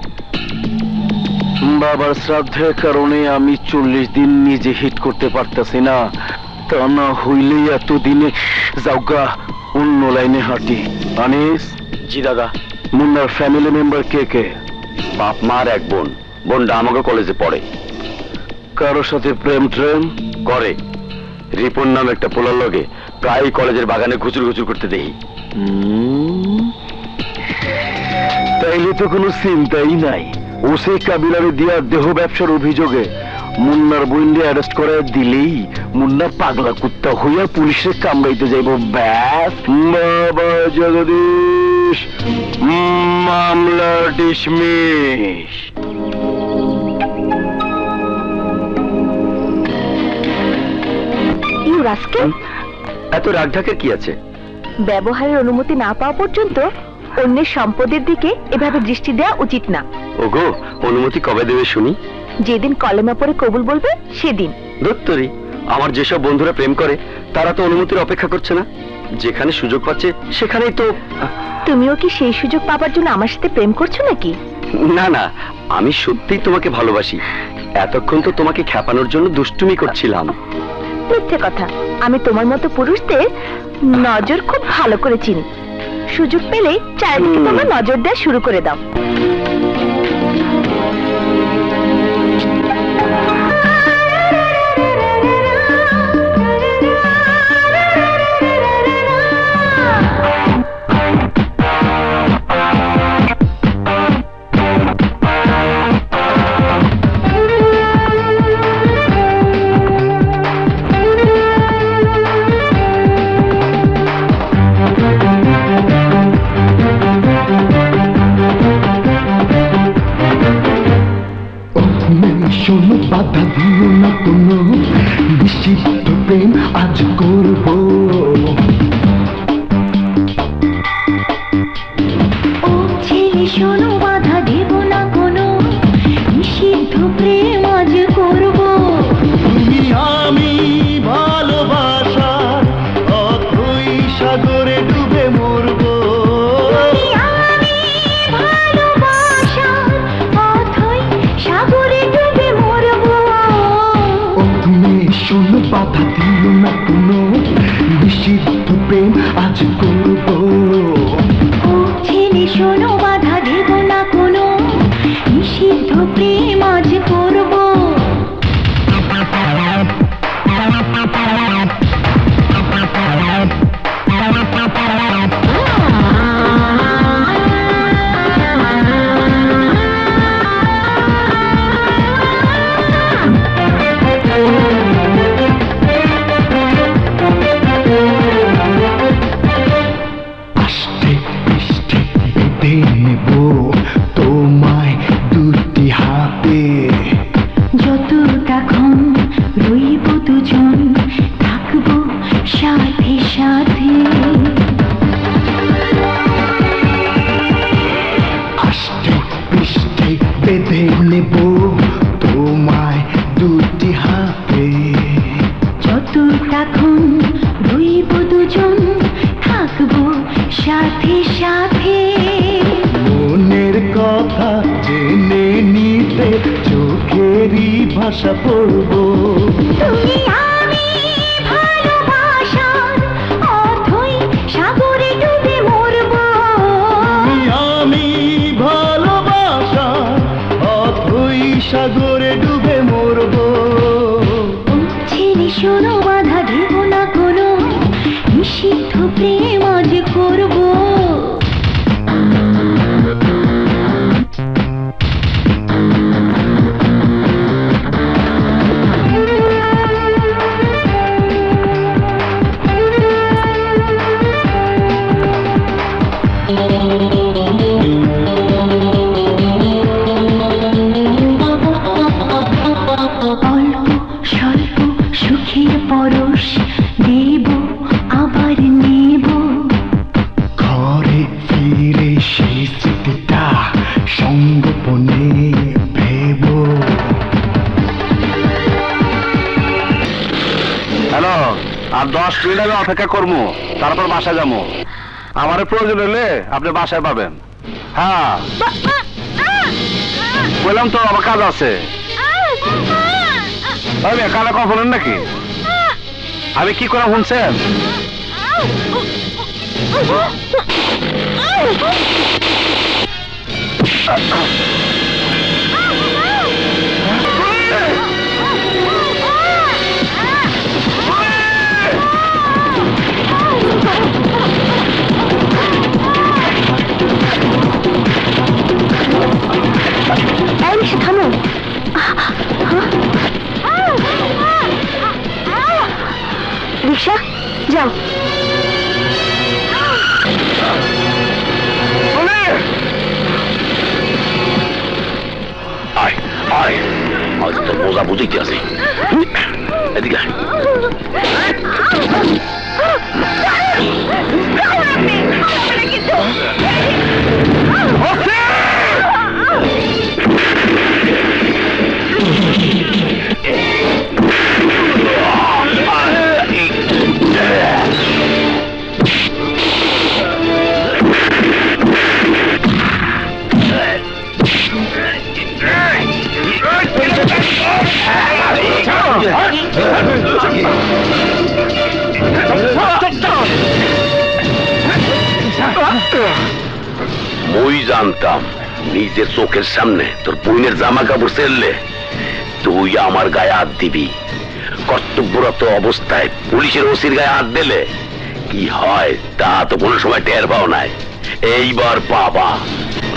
বাবার শ্রাদ্ধের কারণে আমি 40 দিন নিজে হিট করতে পারতেছি না, তা না হইলে এতদিনে যাওগা অন্য লাইনে হাঁটি। আনিস। জি দাদা। মুন্নার ফ্যামিলি মেম্বার কে কে? বাপ মার এক বোন, বোনটা আমাকে কলেজে পড়ে। কারোর সাথে প্রেম ট্রেম করে। রিপন নাম একটা পোলার লগে প্রায় কলেজের বাগানে ঘুচুর ঘুচুর করতে দেখি। তাইলে তো কোনো চিন্তাই নাই। ওসে কাবিলারে দিয়া দেহ ব্যবসার অভিযোগে মুন্নার বইন্ডে অ্যারেস্ট করে দিলেই মুন্না পাগলা কুত্তা হইয়া পুলিশের কামড়াইতে যাইব। ব্যাস, বাবা জগদীশ, মামলা ডিসমিস। ইউ রাস্কেল, এত রাগঢাকের কি আছে? ব্যবহারের অনুমতি না পাওয়া পর্যন্ত অন্যের সম্পদের দিকে এভাবে দৃষ্টি দেওয়া উচিত না। ওগো, অনুমতি কবে দেবে শুনি? যেদিন কলেমা পড়ে কবুল বলবে সেদিন। দত্তরি, আমার যেসব বন্ধুরা প্রেম করে তারা তো অনুমতির অপেক্ষা করছে না, যেখানে সুযোগ পাচ্ছে সেখানেই তো। তুমিও কি সেই সুযোগ পাবার জন্য আমার সাথে প্রেম করছো নাকি? না না, আমি সত্যিই তোমাকে ভালোবাসি। এতক্ষণ তো তোমাকে খেপানোর জন্য দুষ্টুমি করছিলাম। মিথ্যে কথা। আমি তোমার মতো পুরুষদের নজর খুব ভালো করে চিনি। সুযোগ পেলেই চারিদিকে তোমরা নজর দেওয়া শুরু করে দাও। শোনো, বাধা দিও না কোনো, নিষিদ্ধ প্রেম আজ করবো। ও ছেলে শোনো, বাধা দেব না কোনো, নিষিদ্ধ প্রেম আজ করবো। তুমি আমি ভালোবাসার অথই সাগরে ডুবে মরবো। সাগরে ডুবে মরবো। ভাষা পড়বো। তুমি আমি ভালোবাসার অথই সাগরে ডুবে মরবো। তুমি আমি ভালোবাসা অথই সাগরে ডুবে মরবো। ছেলে শোনো বাধা দেব না কোনো, নিষিদ্ধ প্রেম আজ করবো। অল্প স্বল্প সুখের পরশ দেব আবার নেব। ঘরে ফিরে সেই স্মৃতিটা সঙ্গোপনে ভেব। হ্যালো, আর 10 মিনিট আমি অপেক্ষা করবো, তারপর বাসায় যাবো। আমার প্রয়োজন হলে আপনি বাসায় পাবেন। হ্যাঁ বললাম তো আমার কাজ আছে। কানে কখন নাকি আমি কি করে শুনছেন? থামো। রিক্সা যাও। আয় আয়, আজ তো বোঝা বুঝিতে আছে। এদিকে আয়। মই জানতাম নিজের চোখের সামনে তোর বোনের জামা কাপড় ছেড়লে তুই আমার গায়ে হাত দিবি। কর্তব্যরত অবস্থায় পুলিশের ওসির গায়ে হাত দিলে কি হয় তা তো কোনো সময় টের পাও নাই। এইবার পাবা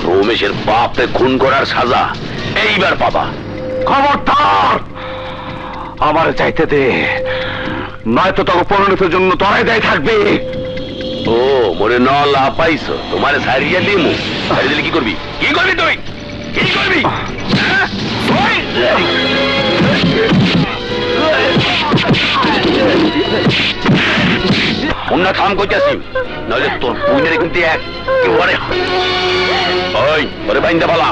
রমেশের বাপকে খুন করার সাজা, এইবার পাবা। খবরদার আমার চাইতে দে, নয়তো তোকে পরিণতির জন্য তোরাই দায়ী থাকবে। ও মরে ন লাভ পাইছো, তোমারে সারিয়ে দিমু। সারিয়ে দিলে কি করবি? কি করবি তুই? কি করবি? অন্য কাম করতেছি, নইলে তোর পুইনের কিন্তু একেবারে। ওই ওরে বাইন্দা বলা।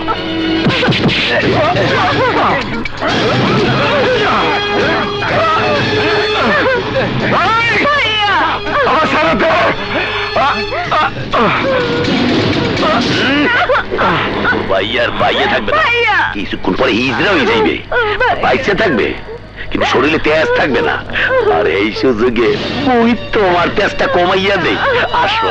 ভাইয়ার বাইয়ে থাকবে না, কিছুক্ষণ পরে হিজড়া হয়ে যাইবে। বাইসে থাকবে কিন্তু শরীরে তেজ থাকবে না। আর এই সুযোগে ওই তোমার তেজটা কমাইয়া দেই। আসো।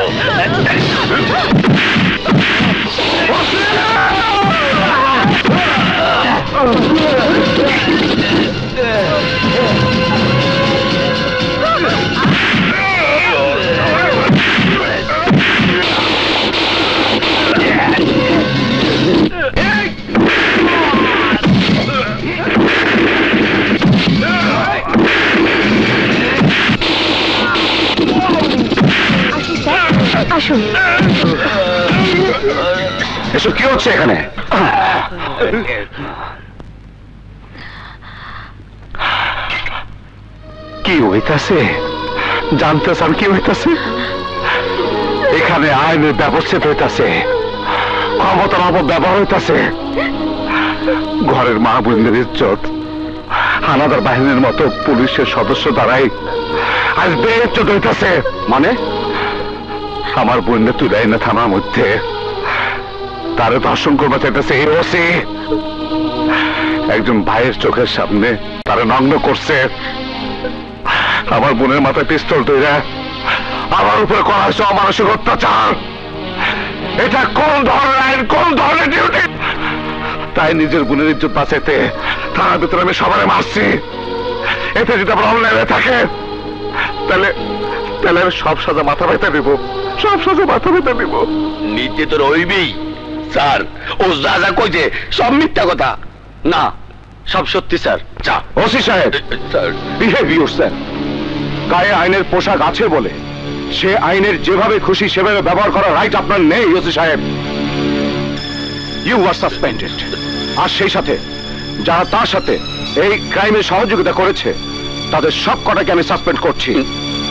আসুন। এসব কি হচ্ছে এখানে? কি হইতাছে জানতে চান? কি হইতাছে এখানে? আইনের ব্যবস্থিত হইতাছে, ক্ষমতার অপব্যবহার হইতাছে। ঘরের মা বোনদের ইজ্জত হানাদার বাহিনীর মতো পুলিশের সদস্য দ্বারাই আজ বেইজ্জত হইতাছে। মানে আমার বোনকে তুলে না থানার মধ্যে তারে ধর্ষণ করবা চাইতেছে এই ওসি। একজন ভাইয়ের চোখের সামনে তারা নগ্ন করছে, আমার বোনের মাথায় পিস্তল তৈরা আমার উপরে করা হয়েছে অমানসিক অত্যাচার। এটা কোন ধরনের আইন, কোন ধরনের ডিউটি? তাই নিজের বোনের ইজ্জত বাঁচাইতে থানার ভিতরে আমি সবাই মারছি। এতে যদি আমার অন্যায় হয়ে থাকে তাহলে তাহলে আমি সব সাজা মাথা ব্যথা দিব, সব সাজা মাথা ব্যথা দিব। নিতে তো রইবেই স্যার। ও যা যা কইছে সব মিথ্যা কথা। না, সব সত্যি স্যার। যা ওসি সাহেব, স্যার। Behave yourself. গায়ে আইনের পোশাক আছে বলে সে আইনের যেভাবে খুশি সেভাবে ব্যবহার করার রাইট আপনার নেই ওসি সাহেব। You are suspended. আর সেই সাথে যারা তার সাথে এই ক্রাইমে সহযোগিতা করেছে তাদের সব কটাকে আমি সাসপেন্ড করছি।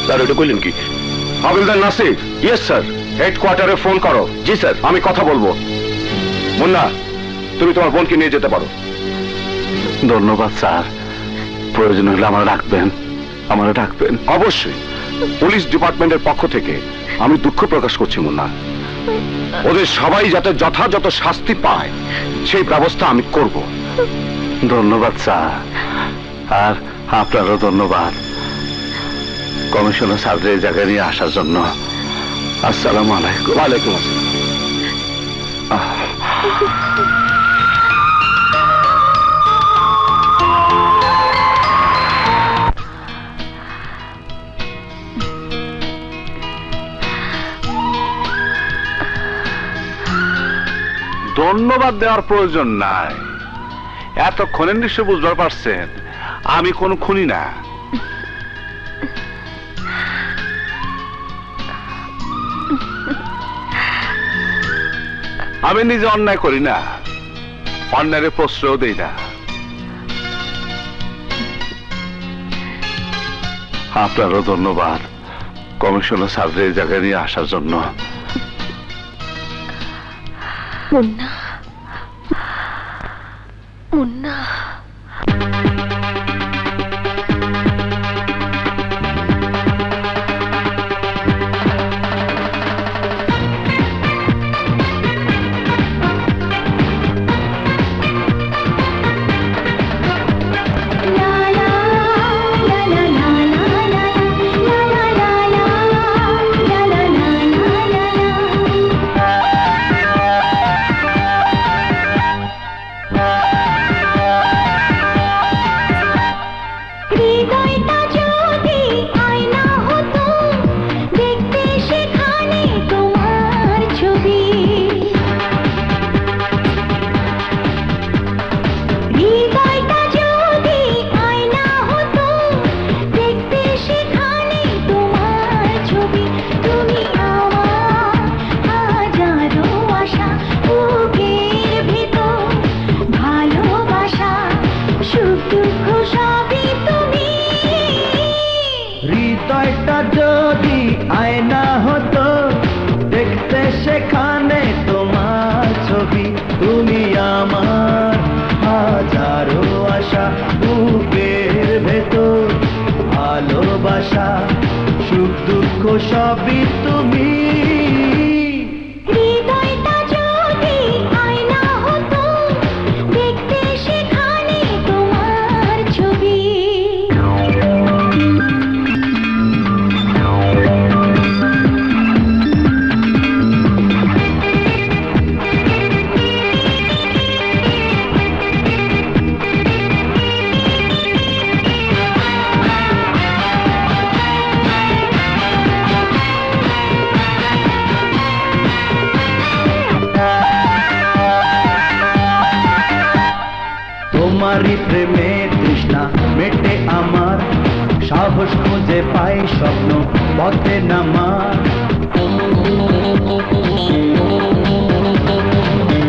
স্যার ওটা কইলেন কি? হাবিলদার নাসির। Yes sir. হেডকোয়ার্টারে ফোন করো। জি স্যার। আমি কথা বলবো। মুন্না, তুমি তোমার বোনকে নিয়ে যেতে পারো। ধন্যবাদ স্যার। প্রয়োজন হলে আমার ডাকবেন, আমার ডাকবেন। অবশ্যই। পুলিশ ডিপার্টমেন্টের পক্ষ থেকে আমি দুঃখ প্রকাশ করছি মুন্না। ওদের সবাই যাতে যথাযথ শাস্তি পায় সেই ব্যবস্থা আমি করব। ধন্যবাদ স্যার। আর আপনারও ধন্যবাদ কমিশনার স্যারদের এই জায়গায় নিয়ে আসার জন্য। আসসালামু আলাইকুম। ওয়ালাইকুম আসসালাম। ধন্যবাদ দেওয়ার প্রয়োজন নাই। এতক্ষণে নিশ্চয় বুঝতে পারছেন আমি কোন খুনি না। আমি নিজে অন্যায় করি না, অন্যায়ের প্রশ্রয় দেই না। আপনারও ধন্যবাদ কমিশনার স্যারদের এই জায়গায় নিয়ে আসার জন্য। মুন্না, মুন্না। হৃদয়টা যদি আয়না হতো দেখতে সেখানে তোমার ছবি, তুমি আমার হাজারো আশা, বুকের ভেতর ভালোবাসা, সুখ দুঃখ সবই তুমি। তোমারই প্রেমে তৃষ্ণা মেটে আমার, সাহস খুঁজে পাই স্বপ্ন পথে নামার।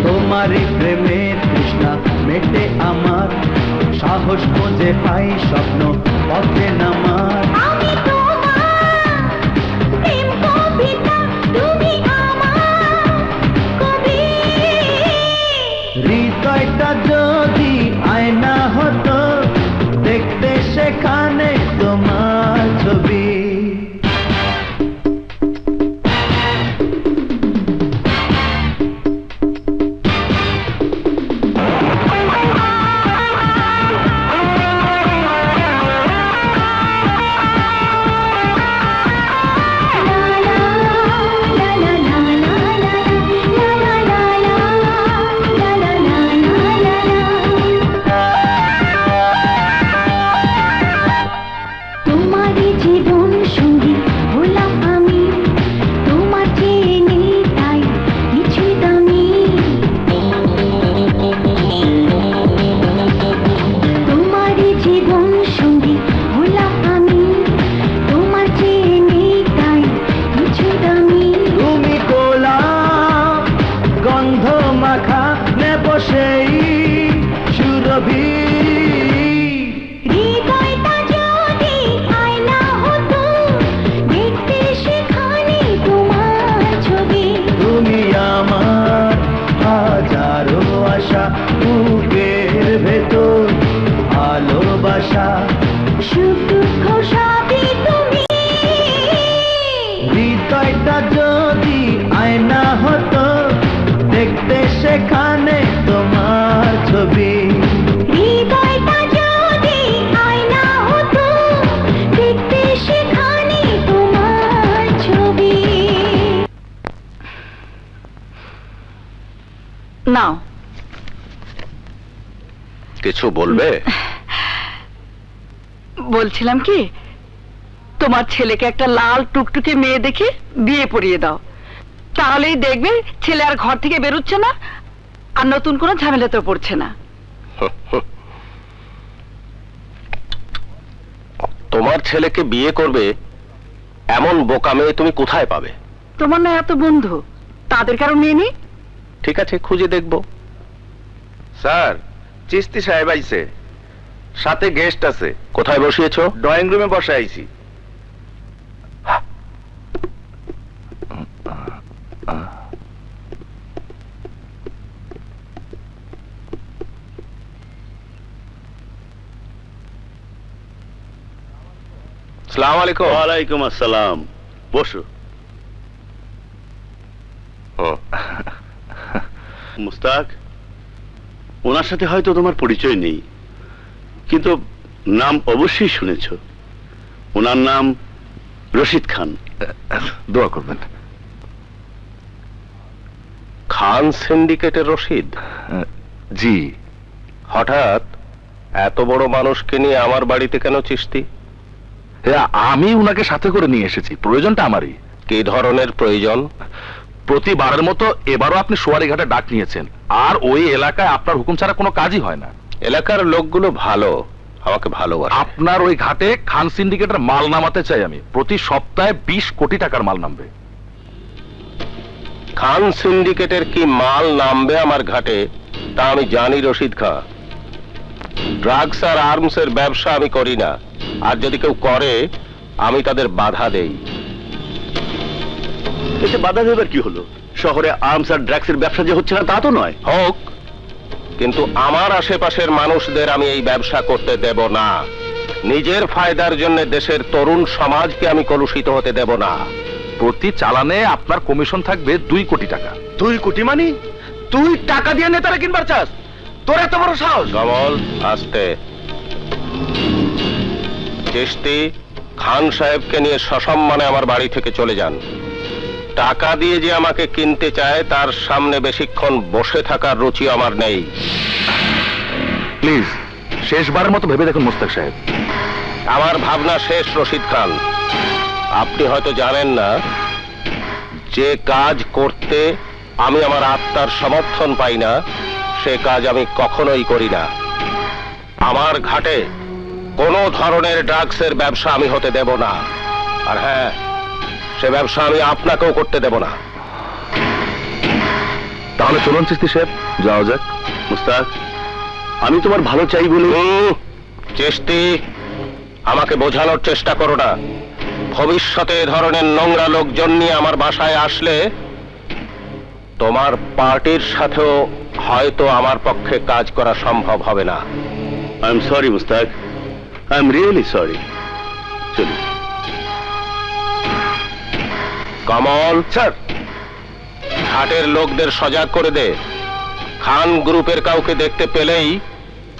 তোমারই প্রেমে তৃষ্ণা মেটে আমার, সাহস খুঁজে পাই স্বপ্ন পথে নামার। হৃদয়টা যদি আয়না হতো দেখতে সেখানে তোমার ছবি। নাও। কিছু বলবে? বলছিলাম কি, তোমার ছেলেকে একটা লাল টুকটুকে মেয়ে দেখে বিয়ে পড়িয়ে দাও, তাহলেই দেখবে ছেলে আর ঘর থেকে বেরোচ্ছে না, আর নতুন কোনো ঝামেলাতেও পড়ছে না। তোমার ছেলেকে বিয়ে করবে এমন বোকা মেয়ে তুমি কোথায় পাবে? তোমার না এত বন্ধু, তাদের কারো মেয়ে নেই? ঠিক আছে, খুঁজে দেখবো। স্যার, চিস্তি সাহেব আইছে, সাথে গেস্ট আছে। কোথায় বসিয়েছো? ড্রয়িং রুমে বসে আইছি। আসসালামু আলাইকুম। ওয়ালাইকুম আসসালাম, বসো। মুস্তাক, ওনার সাথে হয়তো তোমার পরিচয় নেই, কিন্তু নাম অবশ্যই শুনেছ। ওনার নাম রশিদ খান। দোয়া করবেন। খান সিন্ডিকেটের রশিদ? জি। হঠাৎ এত বড় মানুষকে নিয়ে আমার বাড়িতে কেন চিস্তি? আমি উনাকে সাথে করে নিয়ে এসেছি, প্রয়োজনটা আমারই। কি ধরনের প্রয়োজন? প্রতিবারের মতো এবারও আপনি সোয়ারিঘাটে ডাক নিয়েছেন, আর ওই এলাকায় আপনার হুকুম ছাড়া কোনো কাজই হয় না। এলাকার লোকগুলো ভালো, আমাকে ভালোবাসে। আপনার ওই ঘাটে খান সিন্ডিকেটের মাল নামাতে চাই আমি। প্রতি সপ্তাহে 20 কোটি টাকার মাল নামবে। খান সিন্ডিকেটের কি মাল নামবে আমার ঘাটে তা আমি জানি রশিদ খান। ড্রাগস আর আর্মস এর ব্যবসা আমি করি না, আর যদি কেউ করে আমি তাদের বাধা দেই। এতে বাধা দেবার কি হলো? শহরে আর্মস আর ড্রাগসের ব্যবসা যে হচ্ছে না তা তো নয়। হোক, কিন্তু আমার আশেপাশের মানুষদের আমি এই ব্যবসা করতে দেব না। নিজের ফায়দার জন্য দেশের তরুণ সমাজকে আমি কলুষিত হতে দেব না। প্রতি চালানে আপনার কমিশন থাকবে 2 কোটি টাকা। 2 কোটি মানে? তুই টাকা দিয়ে নেতারা কিনবার চাস? তোর এত বড় সাহস? কমল, আস্তে। চিশতি, খান সাহেবকে নিয়ে সসম্মানে আমার বাড়ি থেকে চলে যান। টাকা দিয়ে যে আমাকে কিনতে চায় তার সামনে বেশিক্ষণ বসে থাকার রুচি আমার নেই। প্লিজ, শেষবারের মতো ভেবে দেখুন মুস্তাক সাহেব। আমার ভাবনা শেষ রশিদ খান। আপনি হয়তো জানেন না, যে কাজ করতে আমি আমার আত্মার সমর্থন পাই না সে কাজ আমি কখনোই করি না। আমার ঘাটে কোনো ধরনের ড্রাগসের ব্যবসা আমি হতে দেব না। আর হ্যাঁ, সে ব্যবসা আমি আপনাকেও করতে দেব না। তাহলে চলুন চিস্তি সাহেব, যাওয়া যাক। মুস্তাক, আমি তোমার ভালো চাই বলে। চিশতি, আমাকে বোঝানোর চেষ্টা করো না। ভবিষ্যতে এ ধরনের নোংরা লোকজন নিয়ে আমার বাসায় আসলে তোমার পার্টির সাথেও হয়তো আমার পক্ষে কাজ করা সম্ভব হবে না। I am sorry Mustaq, I am really sorry. চলো। কমল, স্যার, ঘাটের লোকদের সজাগ করে দে। খান গ্রুপের কাউকে দেখতে পেলেই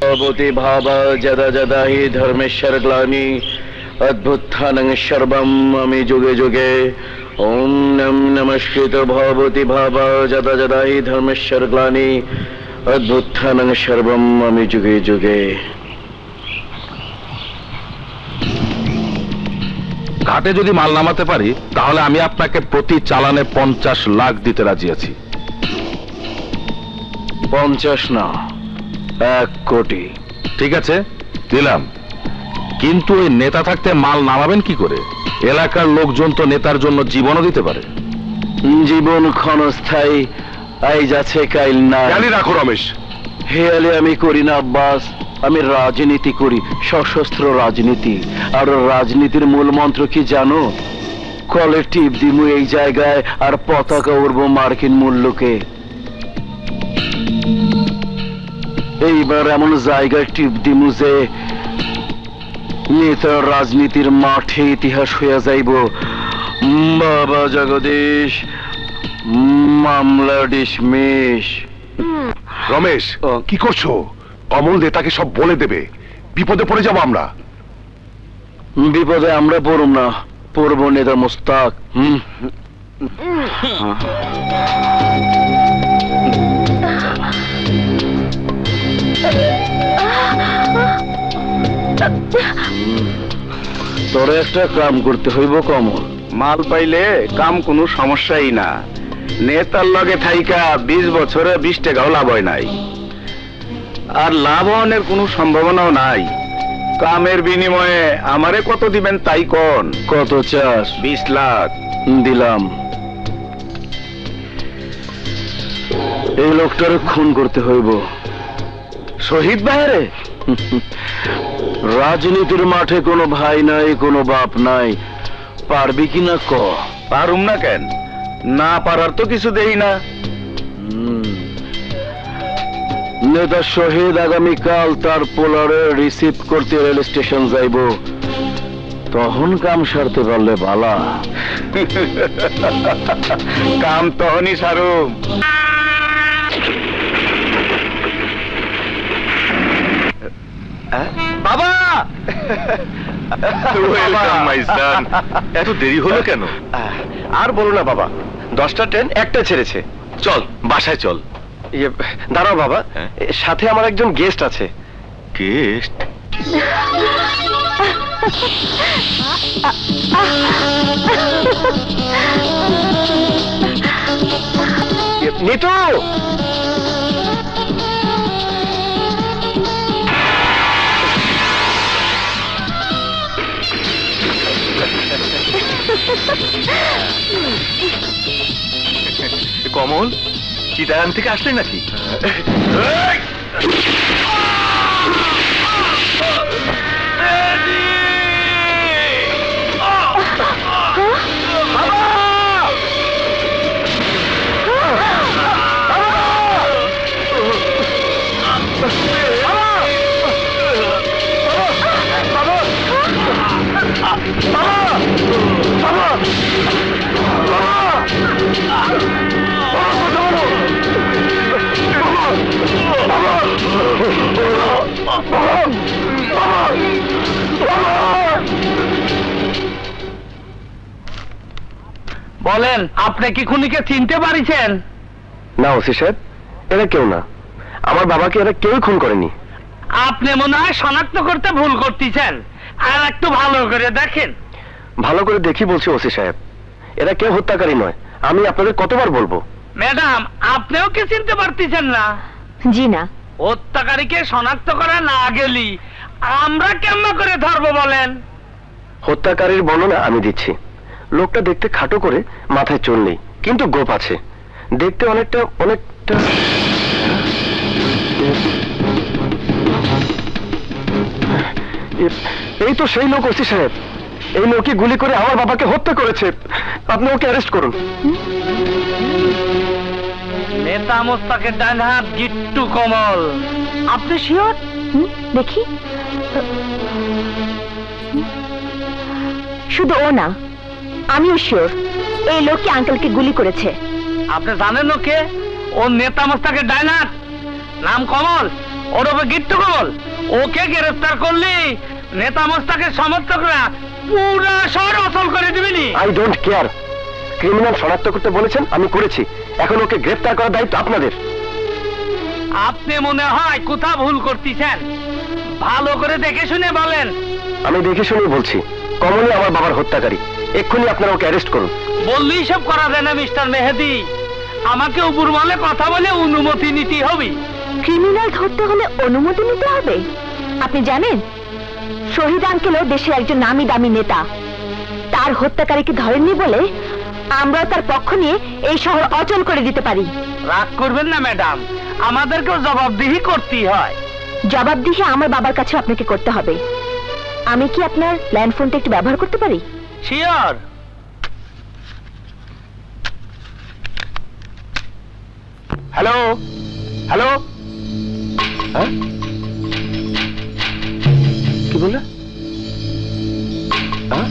ভবতি ভাবা যদা যদা হি ধর্মেশ্বর গ্লানি অদ্ভুত্থানং সর্বম আমি যুগে যুগে ওম নম নমস্কৃত ভবতি ভাবা যদা যদা হি ধর্মেশ্বর গ্লানি অদ্ভুত্থানং সর্বম আমি যুগে যুগে। ঘাটে যদি মাল নামাতে পারি তাহলে আমি আপনাকে প্রতি চালানে 50 লাখ দিতে রাজি আছি। 50 না, 1 কোটি। ঠিক আছে, দিলাম। কিন্তু ওই নেতা থাকতে মাল নামাবেন কি করে? এলাকার লোকজন তো নেতার জন্য জীবনও দিতে পারে। জীবন ক্ষণস্থায়ী, আইজ আছে কাইল না। জানি রাখো রমেশ। হেয়ালি আমি করি না আব্বাস, আমি রাজনীতি করি, সশস্ত্র রাজনীতি। আর রাজনীতির মূল মন্ত্র কি জানো? কলেকটিভ দিমু এই জায়গায়, আর পতাকা উড়বো মার্কিন মূল্যকে। এইবার এমন জায়গায় টিপ দিমু যে নেতার রাজনীতির মাঠে ইতিহাস হইয়া যাইব। বাবা জগদীশ, মামলা ডিসমিস। রমেশ, কি করছো? অমল নেতাকে সব বলে দেবে, বিপদে পড়ে যাবো আমরা। বিপদে আমরা পড়ব না, পড়ব নেতা মুস্তাক। তোরে একটা কাম করতে হইব কমল। মাল পাইলে কাম কোনো সমস্যাই না। নেতার লগে থাইকা 20 বছরে 20 টাকাও লাভ হয় নাই, আর লাভ হওয়ার কোনো সম্ভাবনাও নাই। কামের বিনিময়ে আমারে কত দিবেন তাই কোন? কত চাস? 20 লাখ দিলাম। এই লোকটার খুন করতে হইব। শহীদ ভাইরে? রাজনীতির মাঠে কোনো ভাই নাই, কোনো বাপ নাই। পারবি কিনা ক? পারুম না কেন? না পারার তো কিছু দেই না। নেতা শহীদ আগামীকাল তার পোলারে রিসিভ করতে রেল স্টেশন যাইব, তখন কাম সারতে পারলে বালা। কাম তখনই সারুম। বাবা, ওয়েলকাম মাই সন। এত দেরি হলো কেন? আর বলো না বাবা, 10টা ট্রেন একটা ছেড়েছে। চল বাসায় চল। দাঁড়াও বাবা, হ্যাঁ? সাথে আমার একজন গেস্ট আছে। গেস্ট? নিতু, কমল, চিটাগাং থেকে আসলে নাকি? বলেন, আপনি কি খুনিকে চিনতে পারিছেন? না ওসি সাহেব, এরা কেউ না। আমার বাবাকে এরা কেউই খুন করেনি। আপনি মনে হয় শনাক্ত করতে ভুল করতেছেন, আর একটু ভালো করে দেখেন। ভালো করে দেখি বলছি ওসি সাহেব, এরা কেউ হত্যাকারী নয়। আমি আপনাদের কতবার বলবো? ম্যাডাম, আপনিও কি চিনতে পারতেছেন না? জি না। হত্যাকারীকে শনাক্ত করা না গেলি আমরা কেমন করে ধরবো বলেন? হত্যাকারীর বর্ণনা আমি দিচ্ছি। লোকটা দেখতে খাটো করে, মাথায় চুল নেই, কিন্তু গোপ আছে। দেখতে অনেকটা এই তো সেই লোক ওসি সাহেব। এই লোকই গুলি করে আমার বাবাকে হত্যা করেছে। আপনি ওকে অ্যারেস্ট করুন। নেতা মোস্তাকের ডান হাত গিট্টু কমল। আপনি শিওর? দেখি। শুধু ও না, আমিও শিওর এই লোকই আঙ্কেলকে গুলি করেছে। আপনি জানেন ওকে? ও নেতা মোস্তাকের ডান হাত, নাম কমল, ওরফে গিট্টু কমল। ওকে গ্রেফতার করলে নেতা মোস্তাকের সমর্থকরা পুরা শহর অচল করে দিবেনি। I don't care. ক্রিমিনাল শনাক্ত করতে বলেছেন, আমি করেছি। এখন ওকে গ্রেফতার করার দায়িত্ব আপনাদের। আপনি মনে হয় কোথা ভুল করতেছেন, ভালো করে দেখে শুনে বলেন। আমি দেখে শুনেই বলছি, কমলই আমার বাবার হত্যাকারী। এক্ষুনি আপনারা ওকে অ্যারেস্ট করুন। বললেই সব করা যায় না মিস্টার মেহেদি। আমাকে উপর মহলে কথা বলে অনুমতি নিতে হবে। ক্রিমিনাল ধরতে হলে অনুমতি নিতে হবে? আপনি জানেন, শহীদ আঙ্কেলও দেশের একজন নামি দামি নেতা। তার হত্যাকারীকে ধরেননি বলে আমরাও তার পক্ষ নিয়ে এই শহর অচল করে দিতে পারি। রাগ করবেন না ম্যাডাম, আমাদেরকেও জবাবদিহি করতেই হয়। জবাবদিহি আমার বাবার কাছে আপনাকে করতে হবে। আমি কি আপনার ল্যান্ড ফোনটা একটু ব্যবহার করতে পারি? শিওর। Hello, hello. হ্যাঁ, কি বললে? হ্যাঁ?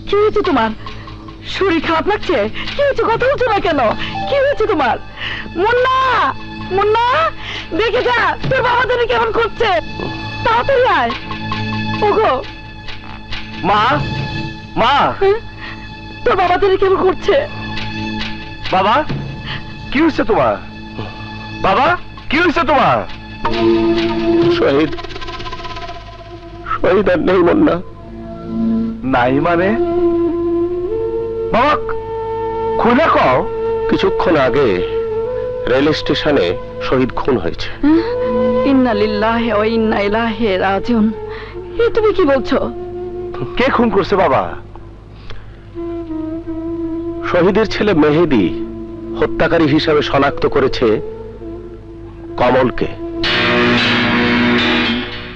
কি হয়েছে তোমার? শরীর খারাপ লাগছে? কি হয়েছে? কথা বলছো না কেন? কি হয়েছে তোমার? মুন্না, মুন্না, দেখে যা তোর বাবা জানি কেমন করছে। তাড়াতাড়ি আয়। ওগো মা, মা, তোর বাবা জানি কেমন করছে। বাবা কি হয়েছে তোমার? বাবা কি হয়েছে তোমার? শহীদ শহীদ আর নেই মুন্না। নাই মানে? বাবা খুলে কও। কিছুক্ষণ আগে রেল স্টেশনে শহীদ খুন হয়েছে। ইন্না লিল্লাহি ওয়া ইন্না ইলাইহি রাজিউন। এ তুমি কি বলছো? কে খুন করছে বাবা? শহীদের ছেলে মেহেদী হত্যাকারী হিসাবে শনাক্ত করেছে কমলকে।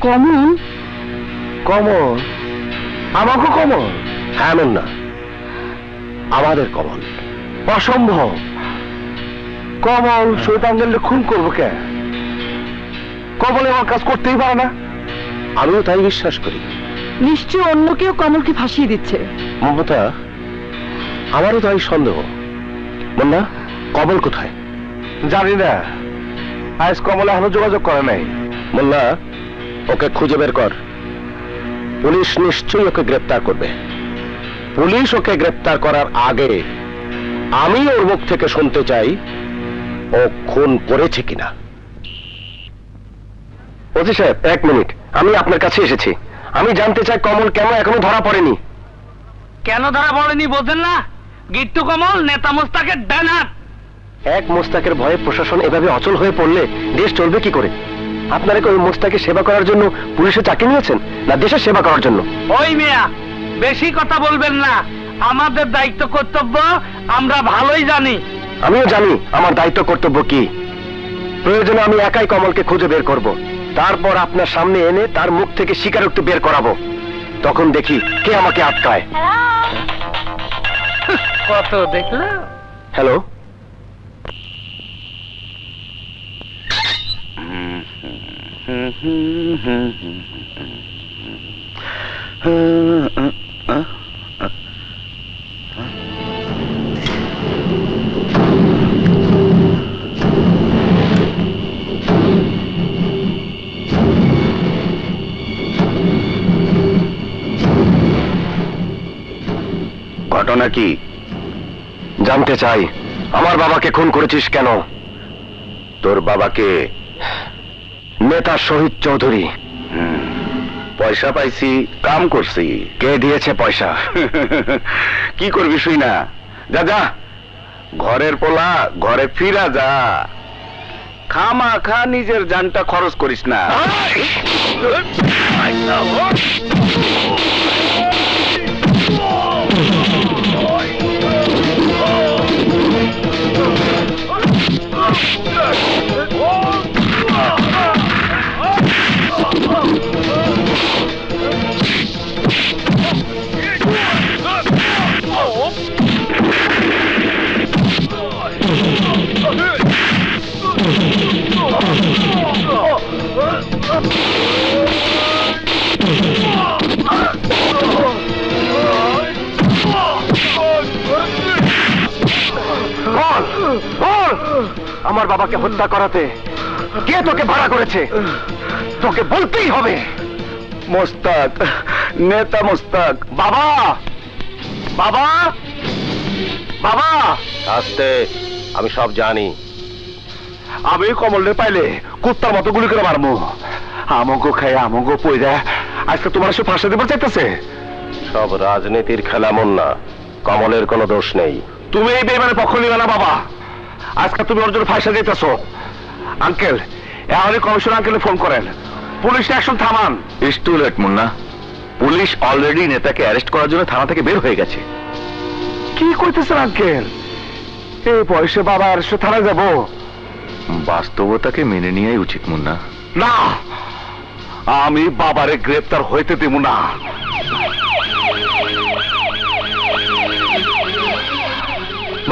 কমল? কমল? আমাকে কমল? হ্যাঁ মুন্না, আমাদের কমল। অসম্ভব। কমল শহীদ আঙ্কেলকে খুন করবো কে? কমল এমন কাজ করতেই পারে না। আমিও তাই বিশ্বাস করি। নিশ্চয় অন্য কেউ কমলকে ফাঁসিয়ে দিচ্ছে। মমতা, আমারও তাই সন্দেহ। মুন্না, কমল কোথায়? জানি না, আজ কমল এখনো যোগাযোগ করে নাই। মুন্না, ওকে খুঁজে বের কর। পুলিশ নিশ্চয়ই ওকে গ্রেপ্তার করবে। পুলিশ ওকে গ্রেপ্তার করার আগে আমি ওর মুখ থেকে শুনতে চাই ও খুন করেছে কিনা। ওজি সাহেব, 1 মিনিট, আমি আপনার কাছে এসেছি। আমি জানতে চাই কমল কেন এখনো ধরা পড়েনি। কেন ধরা পড়েনি বোঝেন না? গিট্টু কমল নেতা মোস্তাকের ডান হাত। এক মোস্তাকের ভয়ে প্রশাসন এভাবে অচল হয়ে পড়লে দেশ চলবে কি করে? আপনারা কি ওই মোস্তাকের সেবা করার জন্য পুলিশে চাকরি নিয়েছেন, না দেশের সেবা করার জন্য? ওই মিয়া, বেশি কথা বলবেন না। আমাদের দায়িত্ব কর্তব্য আমরা ভালোই জানি। আমিও জানি আমার দায়িত্ব কর্তব্য কি। প্রয়োজনে আমি একাই কমলকে খুঁজে বের করব, তারপর আপনার সামনে এনে তার মুখ থেকে স্বীকারোক্তি বের করাবো। তখন দেখি কে আমাকে আটকায়। কত দেখলো? হ্যালো, ঘটনা কি জানতে চাই আমার বাবাকে খুন করেছিস কেন? তোর বাবাকে? নেতা শহীদ চৌধুরী। পয়সা পাইছি, কাম করছি। কে দিয়েছে পয়সা? কি করবি শুই না? যা যা, ঘরের পোলা ঘরে ফিরা যা। খামা খা নিজের জানটা খরচ করিস না। আমার বাবাকে হত্যা করাতে কে তোকে ভাড়া করেছে? তোকে বলতেই হবে। মোস্তাক, নেতা মোস্তাক। বাবা, বাবা, বাবা! আস্তে, আমি সব জানি। আমি কমলরে পাইলে কুত্তার মতো গুলি করে মারমু। আমগো খাই আমগো পয়রা আজকে তোমার সে ফাঁসা দেবার চাইতেছে। সব রাজনীতির খেলা মুন্না, কমলের কোনো দোষ নেই। তুমি এই বেইমানের পক্ষ নিবে না বাবা। আজকে তুমি ওর জন্য ফাঁসা দিতেছ। আঙ্কেল, এখনই কমিশনার আঙ্কেলে ফোন করেন, পুলিশ অ্যাকশন থামান। It's too late Munna. Police already নেতাকে অ্যারেস্ট করার জন্য থানা থেকে বের হয়ে গেছে। কি কইতেছেন আঙ্কেল? এই বয়সে বাবা অ্যারেস্টে থানায় যাব? বাস্তবতাকে মেনে নেওয়াই উচিত মুন্না। না, আমি বাবারে গ্রেপ্তার হইতে দেব না।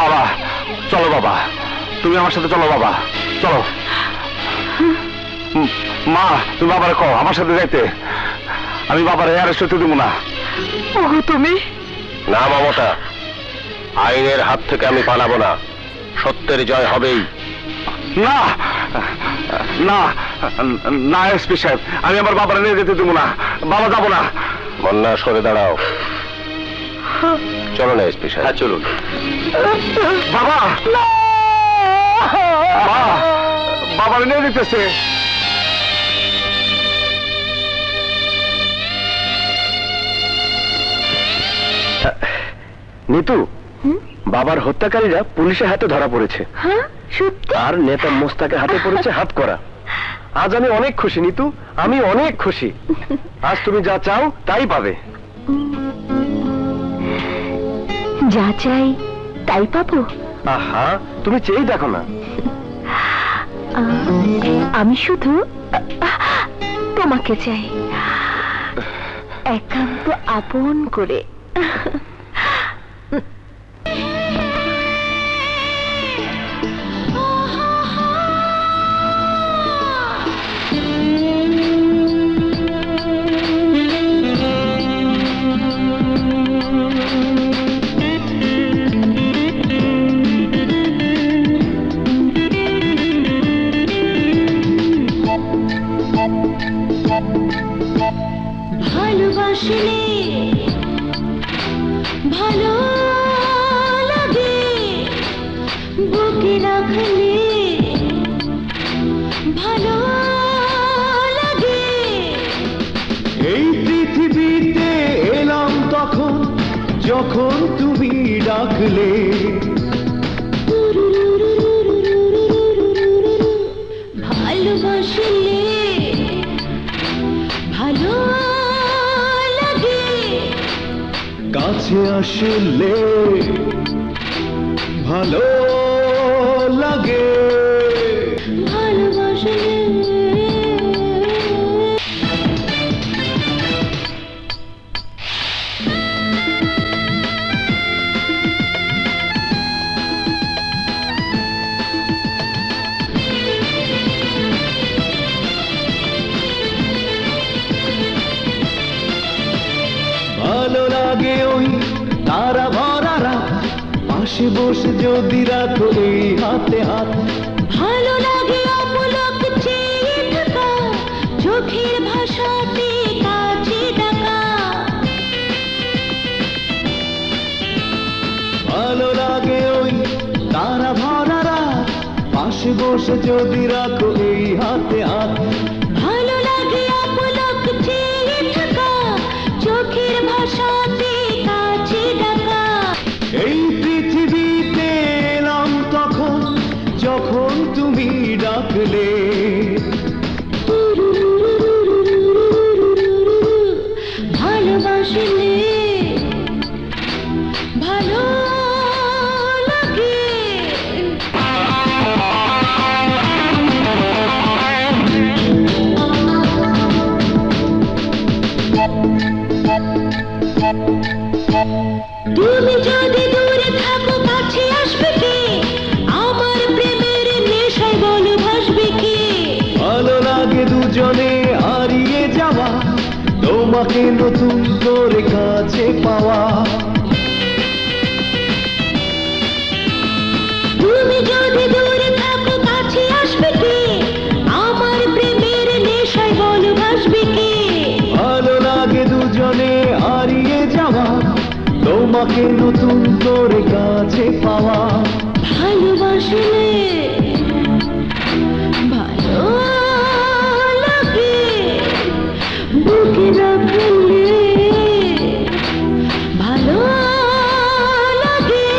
বাবা চলো, বাবা তুমি আমার সাথে চলো। বাবা চলো। মা, তুমি বাবারে কও আমার সাথে যাইতে। আমি বাবারে অ্যারেস্ট হতে দেব না। ওগো তুমি? না মমতা, আইনের হাত থেকে আমি পালাবো না। সত্যের জয় হবেই। না না না এসপি সাহেব, আমি আমার বাবারে নিয়ে যেতে দেবো না। বাবা যাবো না। মুন্না, সরে দাঁড়াও। চলো না এসপি সাহেব। হ্যাঁ চলুন। বাবা বাবা নিয়ে দিতেছে। নিতু, বাবার হত্যাকারীরা পুলিশের হাতে ধরা পড়েছে। হ্যাঁ সত্যি? আর নেতা মোস্তাকের হাতে পড়েছে হাত করা। আজ আমি অনেক খুশি নিতু, আমি অনেক খুশি। আজ তুমি যা চাও তাই পাবে। যা চাই তাই পাবো? আহা, তুমি চেয়েই দেখো না। আমি শুধু তোমাকে চাই, একান্ত আপন করে। ভালোবাসলে ভালো লাগে, বুকে রাখলে ভালো লাগে। এই পৃথিবীতে এলাম তখন যখন তুমি ডাকলে, ভালোবাসলে ভালো লাগে, কাছে আসলে ভালো লাগে। ভালোবাসলে। ভালো লাগে ওই তারা ভরা রাত, পাশে বসে যদি রাখো এই হাতে হাত। ভালো লাগে অপলক চেয়ে থাকা, চোখের ভাষাতে কাছে ডাকা। ভালো লাগে ওই তারা ভরা রাত, পাশে বসে যদি রাখো এই হাতে হাত। ভালো লাগে অপলক চেয়ে থাকা, চোখের ভাষাতে কাছে ডাকা। এই পৃথিবীতে এলাম তখন যখন তুমি ডাকলে, ভালোবাসলে ভালো লাগে। তুমি যদি দূরে থাকো কাছে আসবে কে, আমার প্রেমের নেশায় বলো ভাসবে কে। ভালো লাগে দুজনে হারিয়ে যাওয়া, তোমাকে নতুন করে কাছে পাওয়া। তুমি যদি দূরে থাকো কাছে আসবে কে, আমার প্রেমের নেশায় বলো ভাসবে কে। ভালো লাগে দুজনে হারিয়ে যাওয়া, তোমাকে নতুন করে কাছে পাওয়া। ভালোবাসলে ভালো লাগে, বুকে রাখলে ভালো লাগে।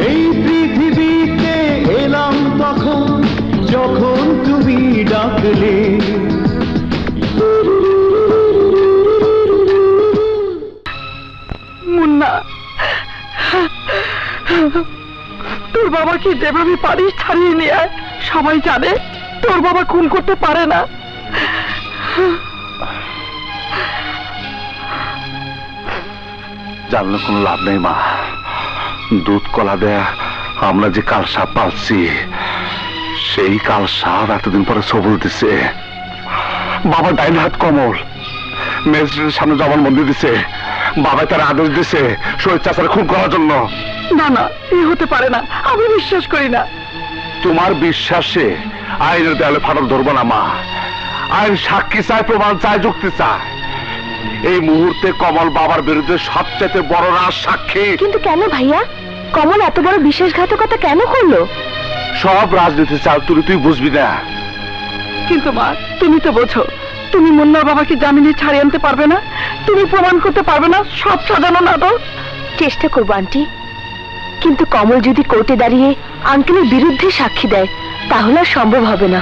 এই পৃথিবীতে এলাম তখন যখন তুমি ডাকলে, মুন্না, তোর বাবাকে যেভাবে পারিস ছাড়িয়ে নিয়ে আয়। সবাই জানে তোর বাবা খুন করতে পারে না। জানলে কোনো লাভ নেই মা। দুধ কলা দেয়া আমরা যে কাল সাপ পালছি, সেই কাল সাপ এতদিন পরে সবল দিছে। বাবা ডাইন হাত কমল, ম্যাজিস্ট্রেটের সামনে জবানবন্দি দিছে। বাবা তার আদেশ দিছে শহীদ চাচার খুন করার জন্য। না না, এ হতে পারে না, আমি বিশ্বাস করি না। তোমার বিশ্বাসে আইনের দেয়ালে ফাটল ধরবো না মা। আইন সাক্ষী চায়, প্রমাণ চায়, যুক্তি চায়। এই মুহূর্তে কমল বাবার বিরুদ্ধে সবচেয়ে বড় রাজ সাক্ষী। কিন্তু কেন ভাইয়া? কমল এত বড় বিশ্বাসঘাতকতা কেন করলো? সব রাজনীতি চাল তুই বুঝবি না। কিন্তু মা, তুমি তো বোঝো, তুমি মুন্নার বাবাকে জামিনে ছাড়িয়ে আনতে পারবে না, তুমি প্রমাণ করতে পারবে না সব সাজানো নাটক। চেষ্টা করবো আন্টি, কিন্তু কমল যদি কোর্টে দাঁড়িয়ে আঙ্কেলের বিরুদ্ধে সাক্ষী দেয় তাহলে আর সম্ভব হবে না।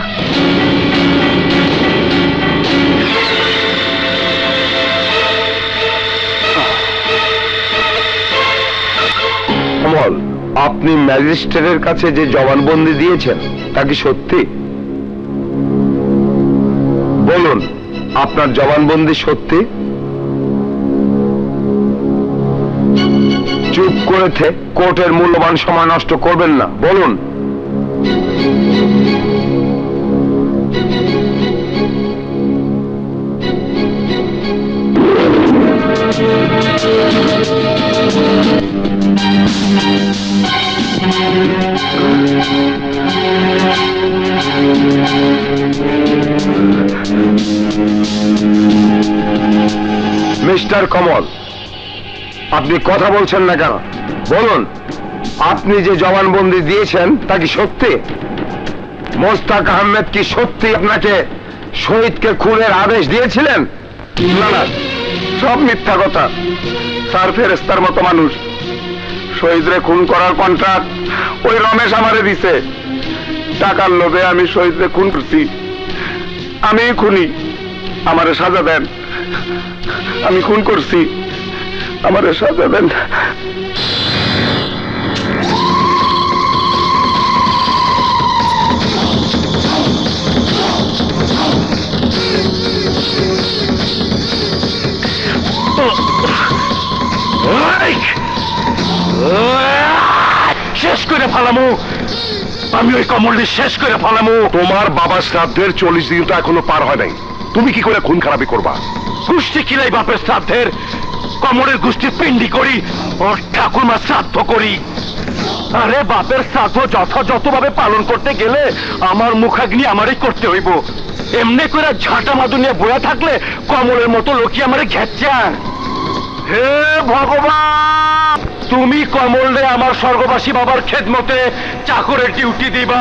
কমল, আপনি ম্যাজিস্ট্রেটের কাছে যে জবানবন্দি দিয়েছেন তা কি সত্যি? বলুন, আপনার জবানবন্দি সত্যি? চুপ করে কোর্টের মূল্যবান সময় নষ্ট করবেন না, বলুন। মিস্টার কমল, আপনি কথা বলছেন না কেন? বলুন, আপনি যে জবানবন্দি দিয়েছেন তা কি সত্যি? মোস্তাক আহমেদ কি সত্যি আপনাকে শহীদকে খুনের আদেশ দিয়েছিলেন? না না, সব মিথ্যা কথা। স্যার ফেরেস্তার মতো মানুষ, শহীদরে খুন করার কন্ট্রাক্ট ওই রমেশ আমারে দিছে। টাকার লোভে আমি শহীদরে খুন করছি, আমি খুনি, আমারে সাজা দেন। আমি খুন করছি, আমারে সাজা দেন। শেষ করে ফেলামু, আমি ওই কমলটি শেষ করে ফেলামু। তোমার বাবার শ্রাদ্ধের 40 দিন তো এখনো পার হয় নাই, তুমি কি করে খুন খারাপি করবা? গোষ্ঠী কিলাই বাপের শ্রাদ্ধের, কমলের গোষ্ঠী পিন্ডি করি, ওর ঠাকুরমার শ্রাদ্ধ করি। আরে বাপের শ্রাদ্ধ যথাযথভাবে পালন করতে গেলে আমার মুখাগ্নি আমারই করতে হইব। এমনি করে ঝাঁটা মাদু নিয়ে বয়া থাকলে কমলের মতো লোকই আমারে ঘেচ্ছান। হে ভগবান, তুমি কমলে আমার স্বর্গবাসী বাবার খেদমতে চাকরের ডিউটি দিবা।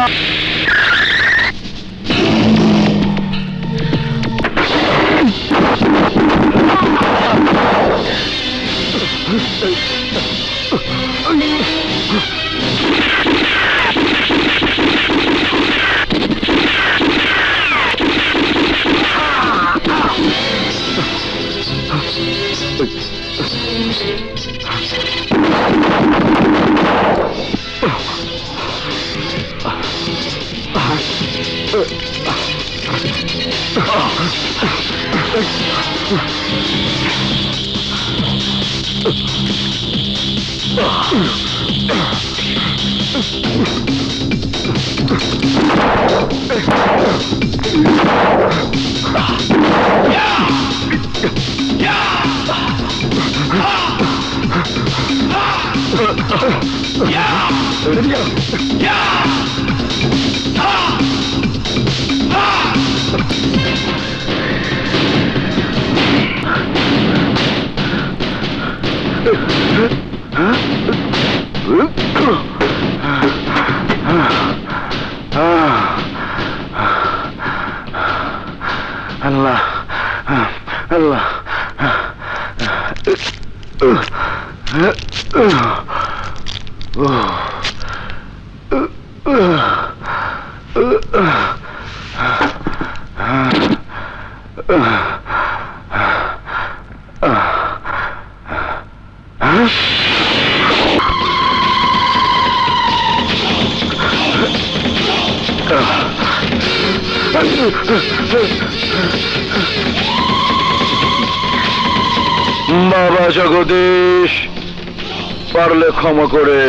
আল্লাহ আল্লাহ, বাবা জগদীশ, পারলে ক্ষমা করে।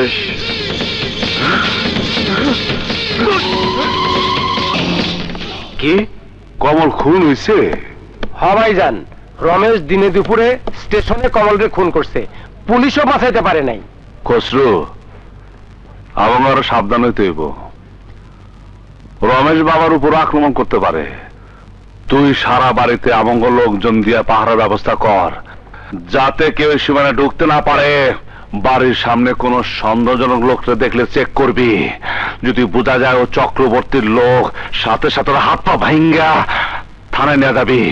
কি কমল খুন হইছে? হবাই যান, রমেশ দিনে দুপুরে স্টেশনে কমলকে খুন করছে, পুলিশও বাঁচাইতে পারে নাই। খসরু, আমার আরো সাবধান হইতে হইব। রমেশ বাবার উপর আক্রমণ করতে পারে, তুই সারা বাড়িতে আমঙ্গ লোকজন দিয়ে পাহারার ব্যবস্থা কর, যাতে কেউ সীমানা ঢুকতে না পারে। বাড়ির সামনে কোনো সন্দেহজনক লোককে দেখলে চেক করবি। যদি বোঝা যায় ও চক্রবর্তীর লোক, সাথে সাথে ওর হাত পা ভাঙ্গা থানায় নিয়ে যাবি।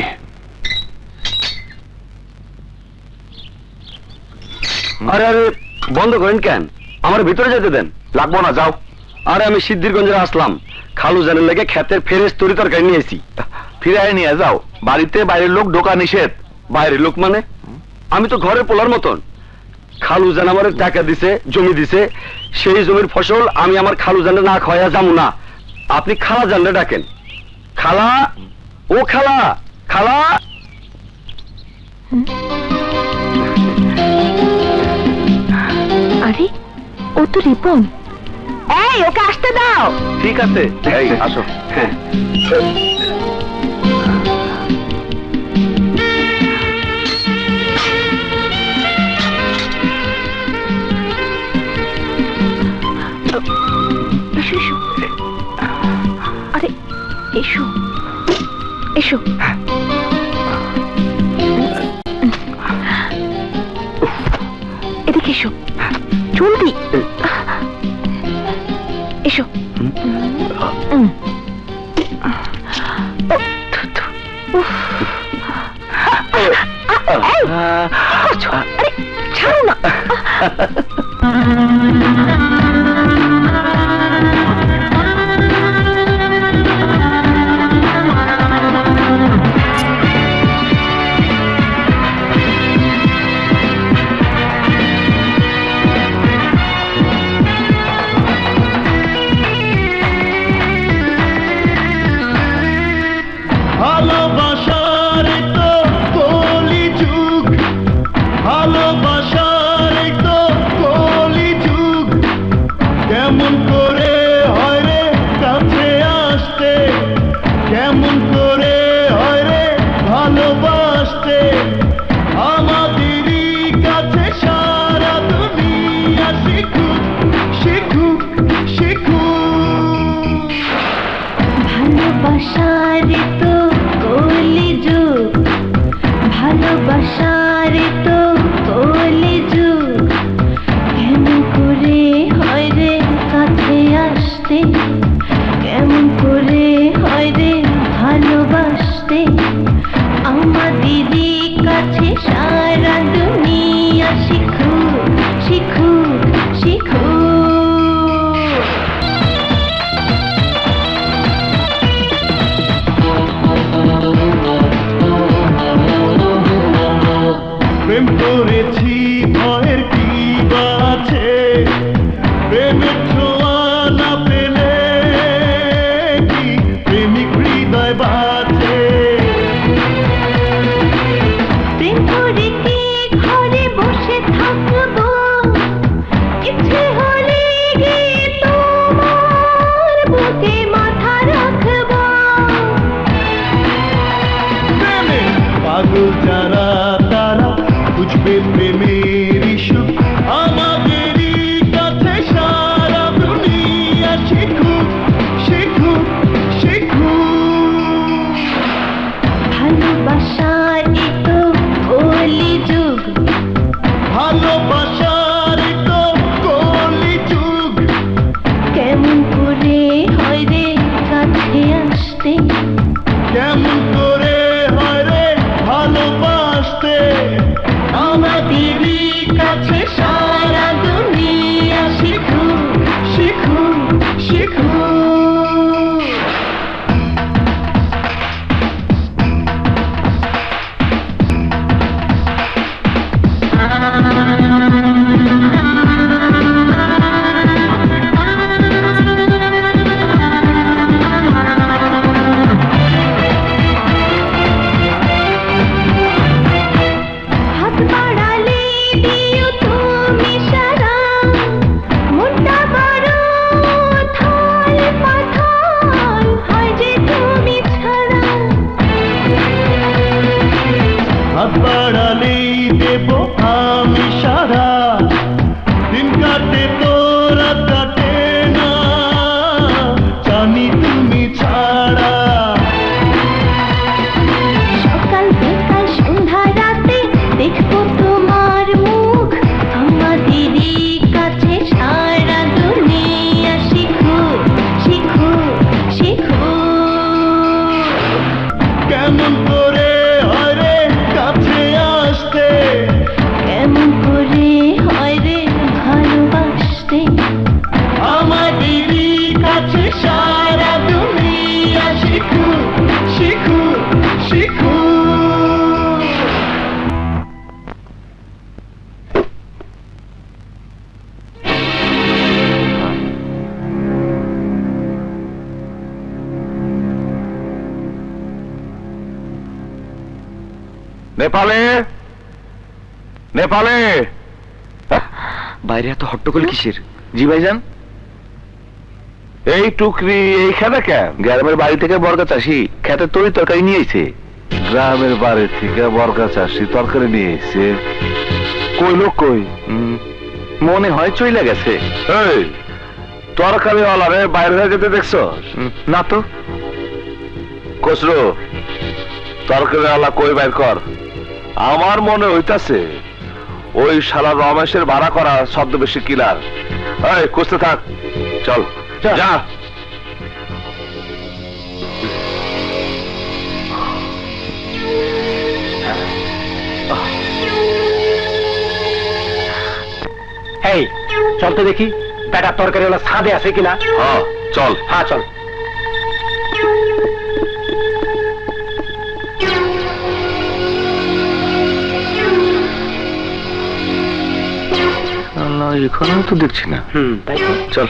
আরে আরে বন্ধ করেন কেন? আমার ভিতরে যেতে দেন। লাগবো না, যাও। আরে আমি সিদ্ধিরগঞ্জে আসলাম, খালু জানের লেগে ক্ষেতের ফেরেস তরি তরকারি নিয়েছি। ফিরে নিয়ে যাও, বাড়িতে বাইরের লোক ঢোকা নিষেধ। বাইরের লোক মানে? আমি তো ঘরের পোলার মতন। খালু জান আমার টাকা দিছে, জমি দিছে, সেই জমির ফসল আমি আমার খালু জানে না খাওয়া যাবো না। আপনি খালা জানলে ডাকেন। খালা, ও খালা, খালা। আরে ও তো রিপন। এই ওকে আসতে দাও। ঠিক আছে, এই আসো। হ্যাঁ, এসো এসো। আরে এসো এসো। এদিকে এসো, জলদি এসো। আরে ছাড়ো না। ভালোবাসার তো কলি যুগ, ভালোবাসার তো কলি যুগ। কেমন করে হয় রে কাছে আসতে, কেমন করে হয় রে ভালোবাসতে। আমাদেরই কাছে সারা দুনিয়া শিখুক, শিখুক, শিখুক। ভালোবাসার তো কলি যুগ, ভালোবাসার তো কলি যুগ। কেমন করে হয় রে কাছে আসতে, কেমন করে হয় রে ভালোবাসতে। আমাদেরই কাছে সারা দুনিয়া শিখুক, শিখুক, শিখুক। প্রেম করেছি ভয়ের কি বা আছে, প্রেমের ছোঁয়া না পেলে কি প্রেমিক হৃদয় বাঁচে। প্রেম করে কি ঘরে বসে থাকবো, ইচ্ছে হলে গিয়ে তোমার বুকে মাথা রাখবো। প্রেমে পাগল যারা তারা বুঝবে প্রেমের সুখ। আমাদেরই কাছে সারা দুনিয়া শিখুক, শিখুক, শিখুক। ভালোবাসার তো কলি যুগ, ভালোবাসার তো কলি যুগ। কেমন করে হয় রে কাছে আসতে, কেমন করে হয় রে ভালোবাসতে। আমাদেরই কাছে সারা দুনিয়া শিখুক, শিখুক, শিখুক। নেপালে নেপালে বাইরে এত হট্টগোল কিসের? জি ভাইজান। এই টুকরি এইখানে কেন? গ্রামের বাড়ি থেকে বর্গা চাষি খেতে তরি তরকারি নিয়ে আইছে। গ্রামের বাড়ি থেকে বর্গা চাষি তরকারি নিয়ে এসে কই লোক কই? মনে হয় চইলা গেছে। এই তরকারি ওয়ালারে বাইরে হয়ে যেতে দেখছো? না তো। খসরু, তরকারি ওয়ালা কই বাইর কর। আমার মনে হইতাছে ওই শালা রমেশের ভাড়া করা ছদ্মবেশী কিলার। এই খুঁজতে থাক, চল যা। এই চল তো দেখি বেটা তরকারিওয়ালা ছাদে আছে কিনা। হ্যাঁ চল। হ্যাঁ চল। এখানেও তো দেখছি না। তাই তো। চল।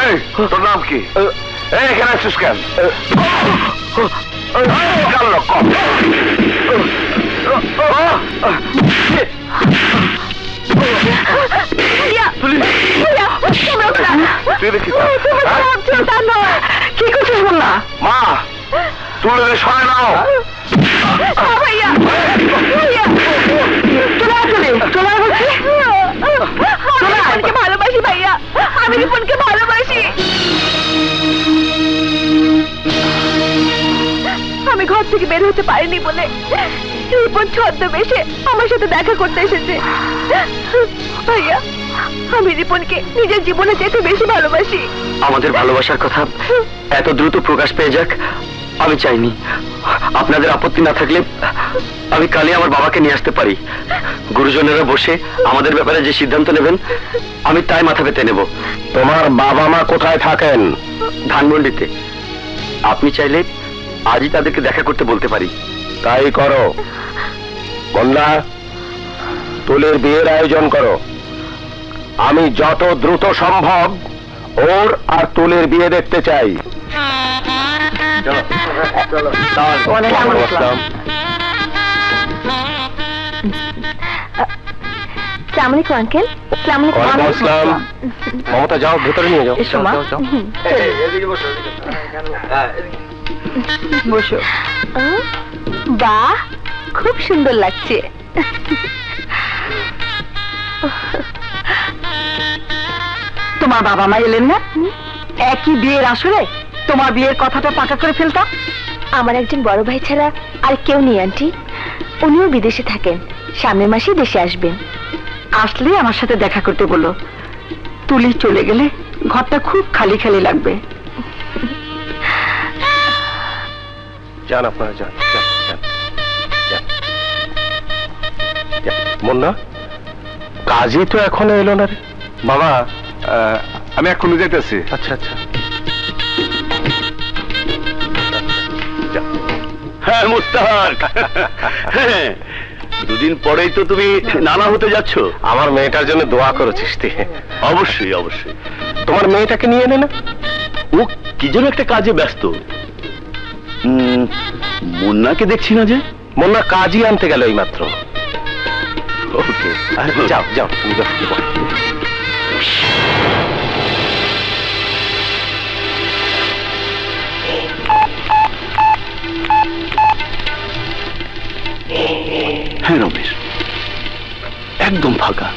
এই, তোর নাম কি? এই, এখানে আসছিস কেন? কাল লোক, কম। তুই দেখিস না? কি করছিস বললা? মা, তুলে সরে নাও। ভাইয়া চলে বলছি রিপনকে ভালোবাসি ভাইয়া, আমি রিপনকে ভালোবাসি। আমি ঘর থেকে বের হতে পারিনি বলে রিপন ছদ্মবেশে আমার সাথে দেখা করতে এসেছে। ভাইয়া, আমি রিপনকে নিজের জীবনে যেতে বেশি ভালোবাসি। আমাদের ভালোবাসার কথা এত দ্রুত প্রকাশ পেয়ে যাক আমি চাইনি। আপনাদের আপত্তি না থাকলে আমি কালই আমার বাবাকে নিয়ে আসতে পারি। গুরুজনেরা বসে আমাদের ব্যাপারে যে সিদ্ধান্ত নেবেন আমি তাই মাথা পেতে নেব। তোমার বাবা মা কোথায় থাকেন? ধানমন্ডিতে। আপনি চাইলে আজই তাদেরকে দেখা করতে বলতে পারি। তাই করো। কন্যা, তুলের বিয়ের আয়োজন করো। আমি যত দ্রুত সম্ভব ওর আর তুলের বিয়ে দেখতে চাই। আসসালামু আলাইকুম আঙ্কেল। ওয়ালাইকুম আসসালাম। মমতা, যাও ভেতরে নিয়ে যাও। এসো মা। বসো। বাহ, খুব সুন্দর লাগছে। তোমার বাবা মা এলেন না? একই বিয়ের আসরে তোমার বিয়ের কথাটা পাকা করে ফেলতাম। আমার একজন বড় ভাই ছাড়া আর কেউ নেই আন্টি। উনিও বিদেশে থাকেন, সামনের মাসেই দেশে আসবেন। আসলে আমার সাথে দেখা করতে বলো। তুলি চলে গেলে ঘরটা খুব খালি খালি লাগবে। যান আপনারা, যান যান যান যান। মুন্না, কাজী তো এখনো এলো না রে। বাবা, আমি এক্ষুনি যেতেছি। আচ্ছা আচ্ছা। হ্যাঁ মুস্তাক, দুদিন পরেই তো তুমি নানা হতে যাচ্ছ। আমার মেয়েটার জন্য দোয়া করেছিস তুই? অবশ্যই অবশ্যই। তোমার মেয়েটাকে নিয়ে নে না। ও কি যেন একটা কাজে ব্যস্ত। মুন্নাকে দেখছি না যে। মুন্না কাজই আনতে গেল এই মাত্র। ওকে, যাও যাও তুমি যাও। হ্যাঁ রমেশ, একদম ফাঁকা।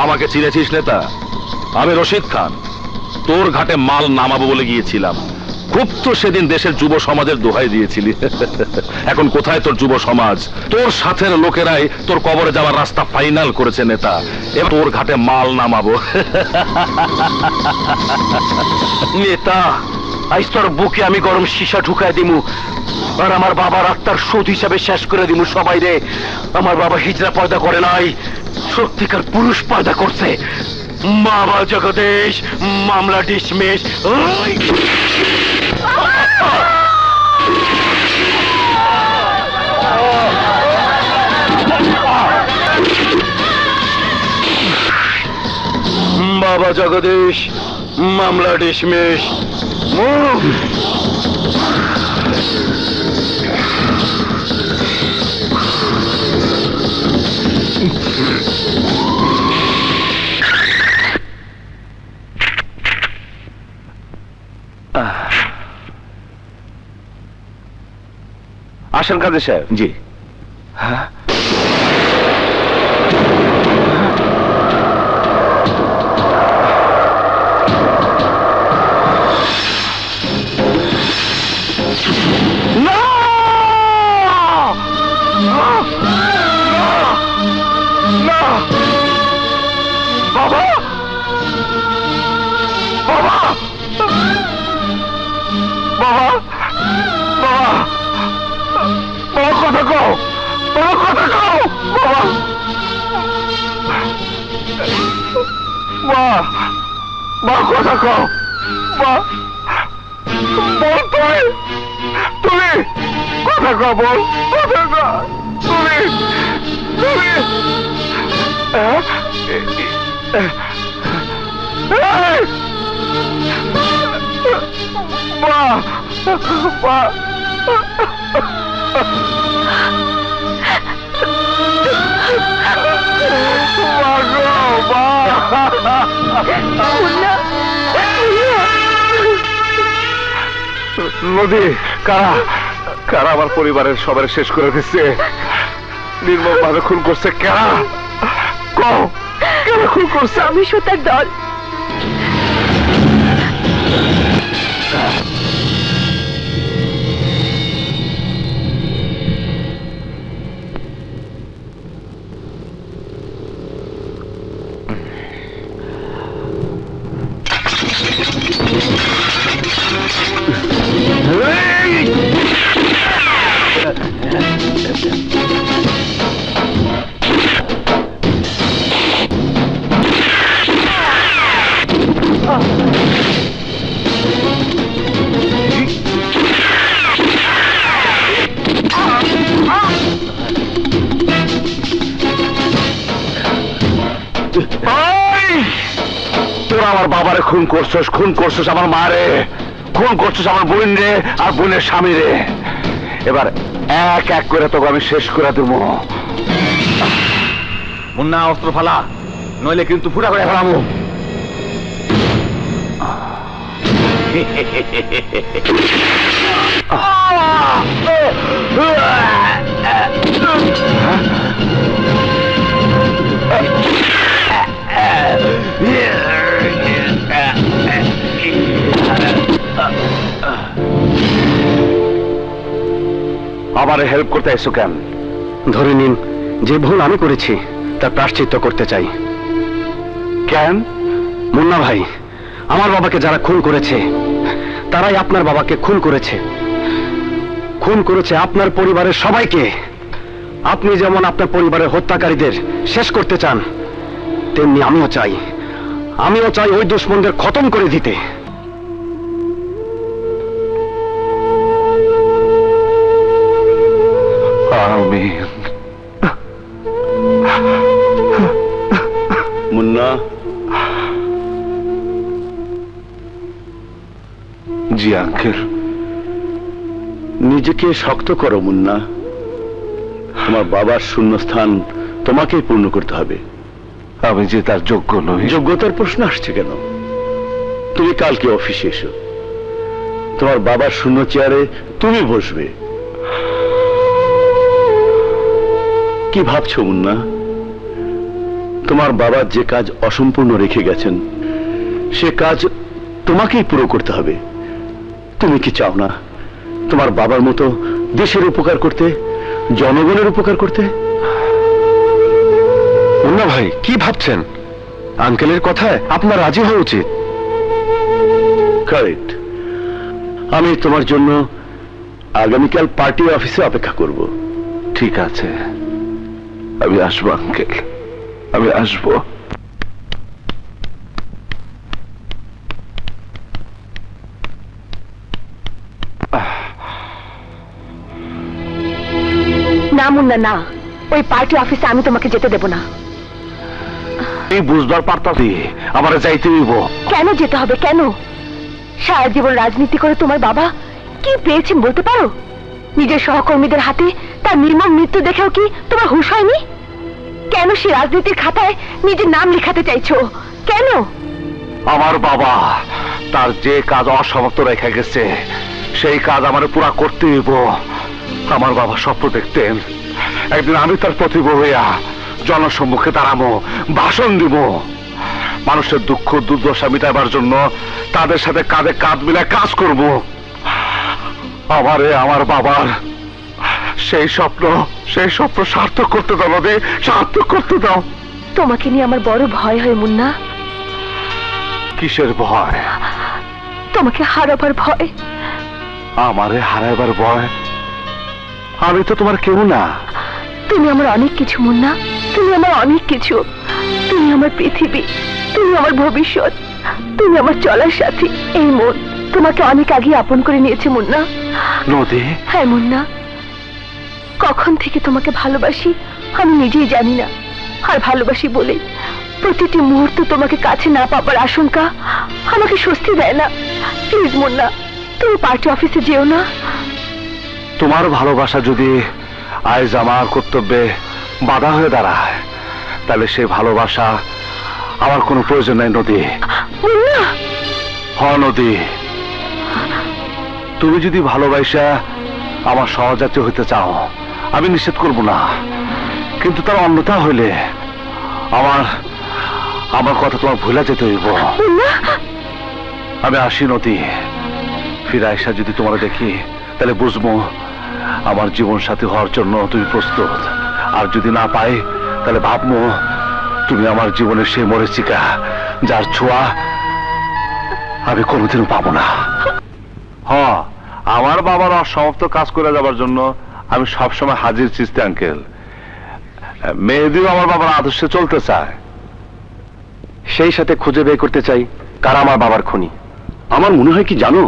আমাকে চিনেছিস নেতা? আমি রশিদ খান। তোর ঘাটে মাল নামাবো বলে গিয়েছিলাম। খুব তো সেদিন দেশের যুব সমাজের দোহাই দিয়েছিলি। এখন কোথায় তোর যুব সমাজ? তোর সাথের লোকেরাই তোর কবরে যাওয়ার রাস্তা ফাইনাল করেছে নেতা। এবার তোর ঘাটে মাল নামাবো। নেতা, আজ তোর বুকে আমি গরম সীসা ঢুকাই দিমু আর আমার বাবার আত্মার শোধ হিসাবে শেষ করে দিমু সবাই রে। আমার বাবা হিজরা পয়দা করে নাই, সত্যিকার পুরুষ পয়দা করছে। বাবা জগদীশ, মামলা ডিসমিস। ওই! বাবা জগদীশ, মামলা ডিসমিস। আসেন কাজী সাহেব। জি। হ্যাঁ, বাবা, বাবা, বাবা, বাবা, বাবা, কথা কও, বাবা, কথা কও, বাবা, মা, মা, কথা কও, মা, বল তুমি, তুমি কথা কও, বল, কথা কও, তুমি, তুমি, মা, মা, নদী, কারা কারা আমার পরিবারের সবার শেষ করে দিচ্ছে, নির্মম ভাবে খুন করছে, কারা কও, কারা খুন করছে? আমি সুতার দল। তোরা আমার বাবারে খুন করছস, খুন করছস আমার মারে, খুন করছস আমার বোন রে আর বোনের স্বামী রে। এবার এক এক করে তোকে আমি শেষ করে দেব। মুন্না, অস্ত্র ফালা, নইলে কিন্তু ফুটা করে ফেলামো। আমার হেল্প করতে এসো কেন? ধরে নিন যে ভুল আমি করেছি তার প্রায়শ্চিত্ত করতে চাই। কেন? মুন্না ভাই, আমার বাবাকে যারা খুন করেছে তারাই আপনার বাবাকে খুন করেছে, খুন করেছে আপনার পরিবারের সবাইকে। আপনি যেমন আপনার পরিবারের হত্যাকারীদের শেষ করতে চান, তেমনি আমিও চাই ওই দুশ্মনদের খতম করে দিতে। মুন্না, জি আঙ্কেল। নিজেকে শক্ত করো মুন্না, তোমার বাবার শূন্যস্থান তোমাকেই পূর্ণ করতে হবে। আমি যে তার যোগ্য নই। যোগ্যতার প্রশ্ন আসছে কেন? তুমি কালকে অফিসে এসো, তোমার বাবার শূন্য চেয়ারে তুমি বসবে। কি ভাবছো মুন্না? তোমার বাবা যে কাজ অসম্পূর্ণ রেখে গেছেন সে কাজ তোমাকেই পুরো করতে হবে। তুমি কি চাও না তোমার বাবার মতো দেশের উপকার করতে, জনগণের উপকার করতে? মুন্না ভাই, কি ভাবছেন? আঙ্কেলের কথায় আপনার রাজি হওয়া উচিত। কারেক্ট। আমি তোমার জন্য আগামীকাল পার্টি অফিসে অপেক্ষা করব। ঠিক আছে, আমি আসবো আঙ্কেল, আমি আসবো। না মুন্না না, ওই পার্টি অফিসে আমি তোমাকে যেতে দেব না। এই বুঝবার পারতাছি আমার যাইতে হইব। কেন যেতে হবে, কেন? সারা জীবন রাজনীতি করে তোমার বাবা কি পেয়েছেন বলতে পারো? নিজের সহকর্মীদের হাতে তার নির্মম মৃত্যু দেখেও কি তোমার হুঁশ হয়নি? কেন সে রাজনীতির খাতায় নিজের নাম লিখাতে চাইছো? কেন? আমার বাবা তার যে কাজ অসমাপ্ত রেখে গেছে সেই কাজ আমার পুরা করতে হইব। আমার বাবা স্বপ্ন দেখতেন একদিন আমি তার প্রতিভ হইয়া জনসম্মুখে দাঁড়াবো, ভাষণ দিব, মানুষের দুঃখ দুর্দশা মিটাবার জন্য তাদের সাথে কাঁধে কাঁধ মিলায় কাজ করব। আমারে আমার বাবার সেই স্বপ্ন সার্থক করতে দাও নদী, সার্থক করতে দাও। তোমাকে নিয়ে আমার বড় ভয় হয় মুন্না। কিসের ভয়? তোমাকে হারাবার ভয়। আমারে হারাইবার ভয়? আমি তো তোমার কেউ না। তুমি আমার অনেক কিছু মুন্না, তুমি আমার অনেক কিছু। তুমি আমার পৃথিবী, তুমি আমার ভবিষ্যৎ, তুমি আমার চলার সাথী। এই মন তোমাকে অনেক আগে আপন করে নিয়েছে মুন্না। নদী? হ্যাঁ মুন্না, কখন থেকে তোমাকে ভালোবাসি আমি নিজেই জানি না। আর ভালোবাসি বলে প্রতিটি মুহূর্ত তোমাকে কাছে না পাবার আশঙ্কা আমাকে স্বস্তি দেয় না। প্লিজ মুন্না, তুমি পার্টি অফিসে যেও না। তোমার ভালোবাসা যদি আজ আমার কর্তব্যে বাধা হয়ে দাঁড়ায় তাহলে সেই ভালোবাসা আমার কোনো প্রয়োজন নাই নদী। মুন্না! হ নদী, তুমি যদি ভালোবাসা আমার সহযাত্রী হইতে চাও আমি নিষেধ করব না, কিন্তু তার অন্যথা হইলে আমার কথা তোমার ভুলে যেতে হইব। আমি আসি নদী, ফিরে আইসা যদি তোমার দেখি তাহলে বুঝবো আমার জীবন সাথী হওয়ার জন্য তুমি প্রস্তুত। আর যদি না পাই তাহলে ভাববো তুমি আমার জীবনের সেই মরীচিকা যার ছোঁয়া আমি কোনোদিনও পাবো না। হ্যাঁ, আমার বাবার অসমাপ্ত কাজ করে যাবার জন্য আমি সবসময় হাজির চিস্তি আঙ্কেল। মেহেদিও আমার বাবার আদর্শে চলতে চায়। সেই সাথে খুঁজে বের করতে চাই কারা আমার বাবার খুনি। আমার মনে হয় কি জানো,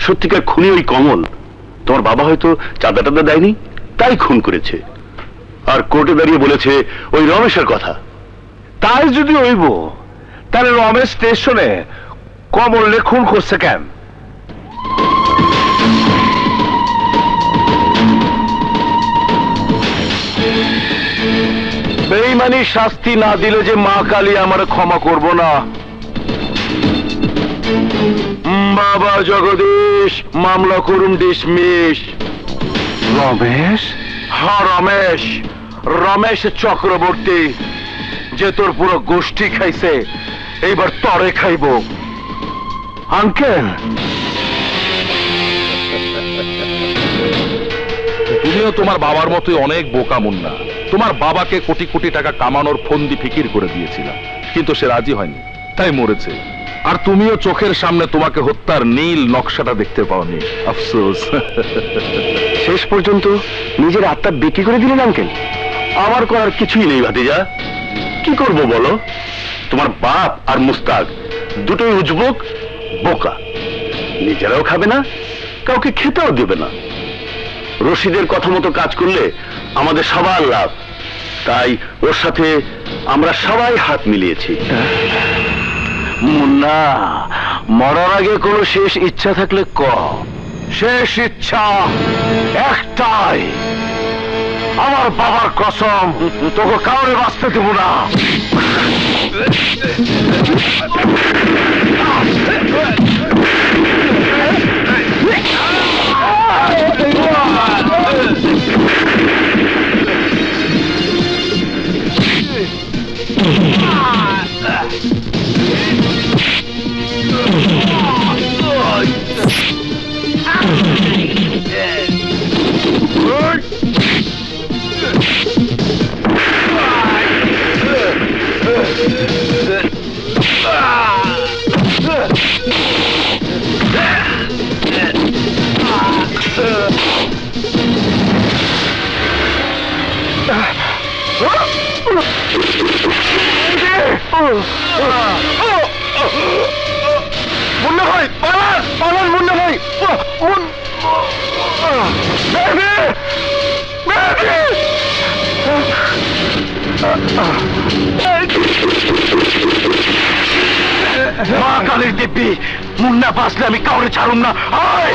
সত্যিকার খুনি ওই কমল। তোমার বাবা হয়তো চাঁদা টাদা দেয়নি তাই খুন করেছে, আর কোর্টে দাঁড়িয়ে বলেছে ওই রমেশের কথা। তাই যদি হইব তাহলে রমেশ স্টেশনে কমলে খুন করছে কেন? বেঈমানির শাস্তি না দিলে যে মা কালী আমার ক্ষমা করব না। বাবা জগদীশ, মামলা করুন ডিসমিস। রমেশ? হ্যাঁ রমেশ, রমেশ চক্রবর্তী, যে তোর পুরো গোষ্ঠী খাইছে এইবার তরে খাইব। আঙ্কেল, তুমিও তোমার বাবার মতোই অনেক বোকা মুন্না। তোমার বাবাকে কোটি কোটি টাকা কামানোর ফন্দি ফিকির করে দিয়েছিলাম, কিন্তু সে রাজি হয়নি, তাই মরেছে। আর তুমিও চোখের সামনে তোমাকে হত্যার নীল নকশাটা দেখতে পাওনি, আফসোস। শেষ পর্যন্ত নিজের আত্মা বিক্রি করে দিলেন আঙ্কেল। আমার করার কিছুই নেই ভাতিজা, কি করব বলো? তোমার বাপ আর মুস্তাক দুটোই উজবুক, বোকা, নিজেরাও খাবে না, কাউকে খেতেও দেবে না। রশিদের কথা মতো কাজ করলে আমাদের সবার লাভ, তাই ওর সাথে আমরা সবাই হাত মিলিয়েছি। মুন্না, মরার আগে কোনো শেষ ইচ্ছা থাকলে ক। শেষ ইচ্ছা একটাই, আমার বাবার কসম তোকে কাউরে বাঁচতে দেব না। মুন্না ভাই পালান পালান মুন্না ভাই বেবি বেবি মা কালীর দিব্যি মুন্না বাঁচলে আমি কাউরে ছাড়ুম না আয়!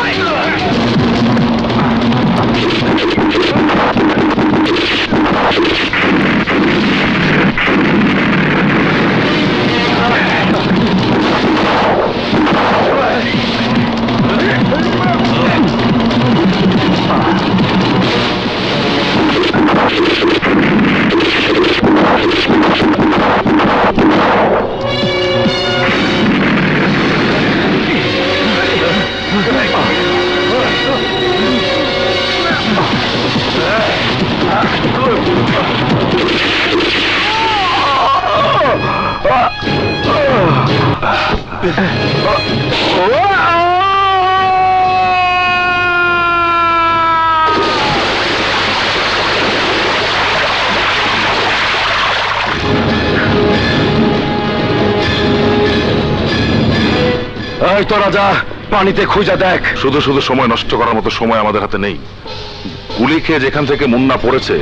এই তো রাজা পানিতে খুঁজে দেখ। শুধু শুধু সময় নষ্ট করার মতো সময় আমাদের হাতে নেই। গুলি খেয়ে যেখান থেকে মুন্না পড়েছে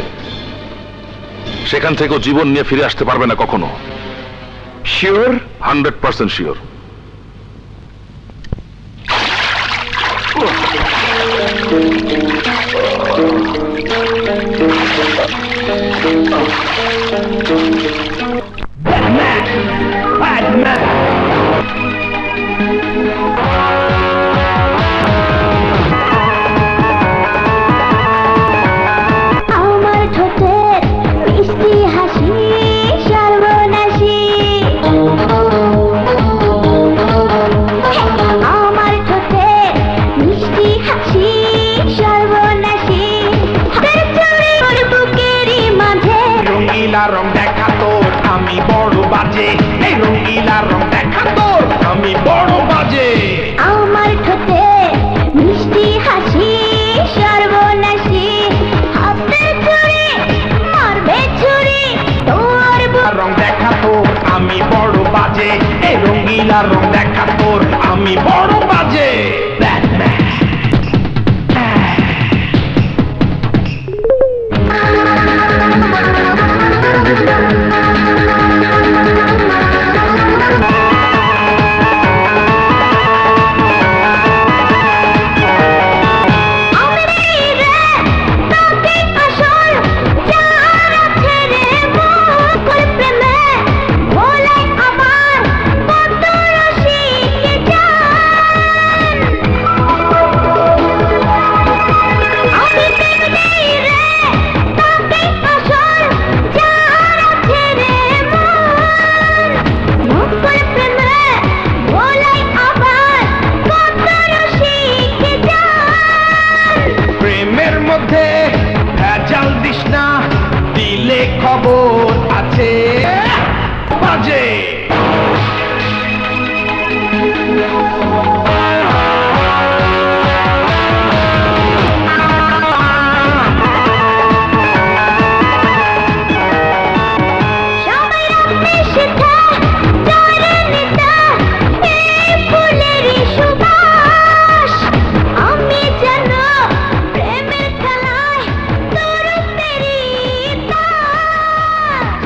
সেখান থেকেও জীবন নিয়ে ফিরে আসতে পারবে না কখনো। শিওর? 100% শিওর। আমার ঠোঁটের মিষ্টি হাসি সর্বনাশী আমার ঠোঁটের মিষ্টি হাসি সর্বনাশী হাতের চুড়ি ওর বুকেরই মাঝে রঙিলা রং দেখা তোর আমি বড় বাজে, এই রঙিলা রং দেখা তোর আমি বড় বাজে। আমার ঠোঁটের মিষ্টি হাসি সর্বনাশী হাতের চুড়ি মারবে ছুরি তোর রং দেখা তোর আমি বড় বাজে, এই রঙিলা রং দেখা তোর আমি বড় বাজে। ব্যাটম্যান প্রেমের মধ্যে ভেজাল দিস না, দিলে খবর আছে বাজে। সবাই রাখবে সেটা জলে নেতা এই ফুলেরই সুবাস আমি যেন প্রেমের খেলায় তরুণেরই দাস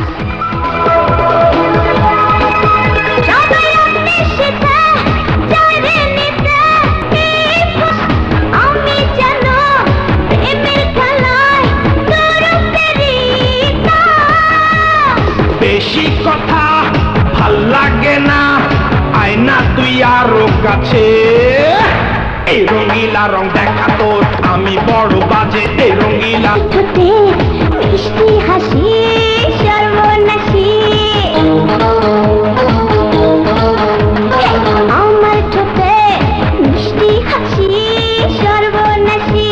সবাই রাখবে সেটা জলে নেতা এই আমি যেন প্রেমের খেলায় তরুণেরই দাস বেশি কথা ভাল লাগে না, আয়না তুই আরো কাছে। এই রঙিলা রং দেখা তোর আমি বড় বাজে, এই রঙিলা ঠোঁটের মিষ্টি হাসি সর্বনাশী আমার ঠোঁটের মিষ্টি হাসি সর্বনাশী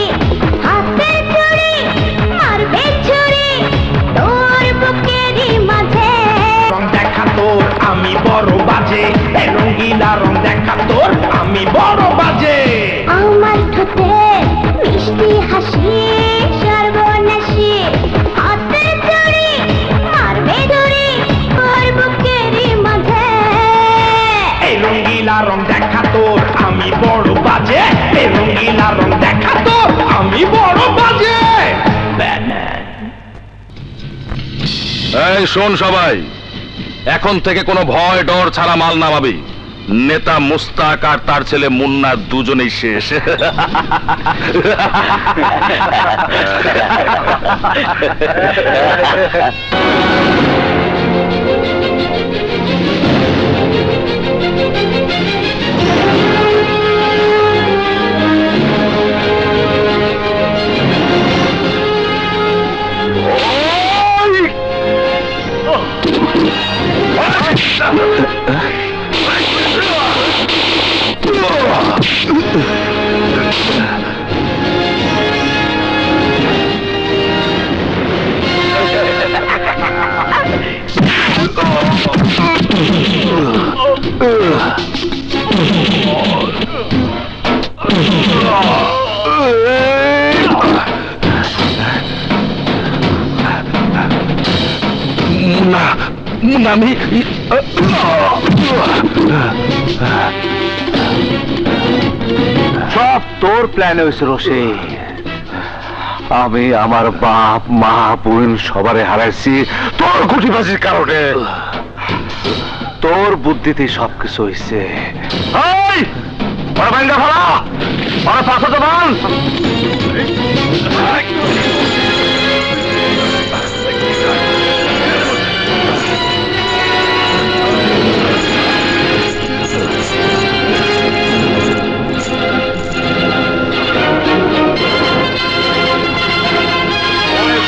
হাতের চুড়ি মারবে ছুরি তোর বুকেরই মাঝে রং দেখা তোর আমি বড় বাজে, এই রঙিলা রং দেখা তোর আমি বড় বাজে। আমার ঠোঁটের মিষ্টি হাসি সর্বনাশী হাতের চুড়ি এই শোন সবাই, এখন থেকে কোনো ভয় ডর ছাড়া মাল নামাবি। নেতা মুস্তাক আর তার ছেলে মুন্না দুজনেই শেষ। আমি সব তোর প্ল্যান হয়েছে রশি। আমি আমার বাপ মা বোন সবারে হারাইছি তোর গুটিবাজির কারণে। তোর বুদ্ধিতে সবকিছু হয়েছে।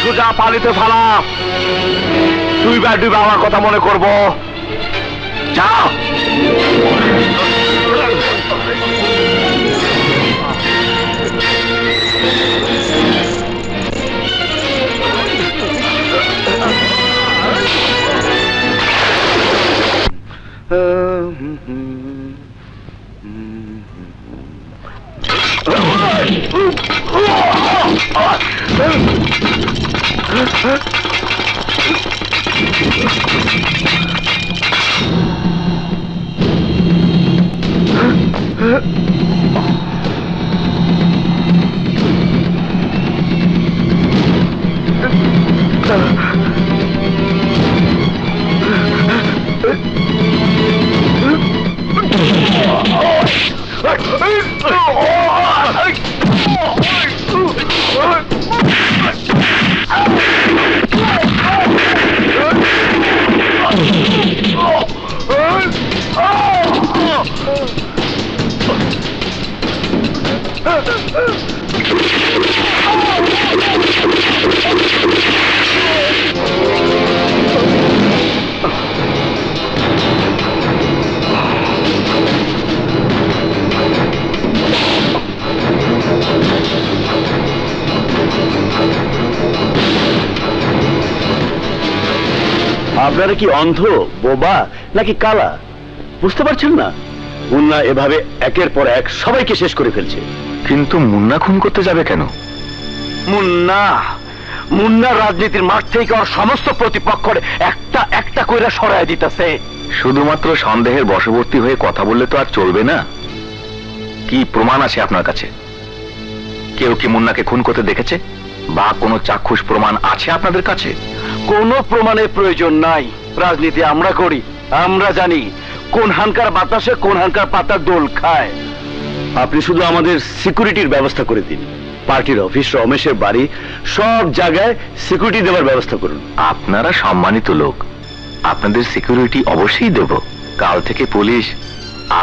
সোজা পালিতে ফালা, তুই দুইবার আমার কথা মনে করবো। যা আপনারা কি অন্ধ, বোবা নাকি কালা বুঝতে পারছেন না? মুন্না এভাবে একের পর এক সবাইকে শেষ করে ফেলছে। কিন্তু মুন্না খুন করতে যাবে কেন? মুন্না রাজনীতির মাঠ থেকে ওর সমস্ত প্রতিপক্ষের একটা একটা কইরা সরায় দিতেছে। শুধুমাত্র সন্দেহের বশবর্তী হয়ে কথা বললে তো আর চলবে না। কি প্রমাণ আছে আপনার কাছে? কেউ কি মুন্নাকে খুন করতে দেখেছে বা কোনো চাক্ষুষ প্রমাণ আছে আপনাদের কাছে? কোনো প্রমাণের প্রয়োজন নাই। রাজনীতি আমরা করি, আমরা জানি কোন হানকার বাতাসে কোন হানকার পাতা দোল খায়। আপনি শুধু আমাদের সিকিউরিটির ব্যবস্থা করে দিন। পার্টির অফিস, রমেশের বাড়ি, সব জায়গায় সিকিউরিটি দেওয়ার ব্যবস্থা করুন। আপনারা সম্মানিত লোক, আপনাদের সিকিউরিটি অবশ্যই দেব। কাল থেকে পুলিশ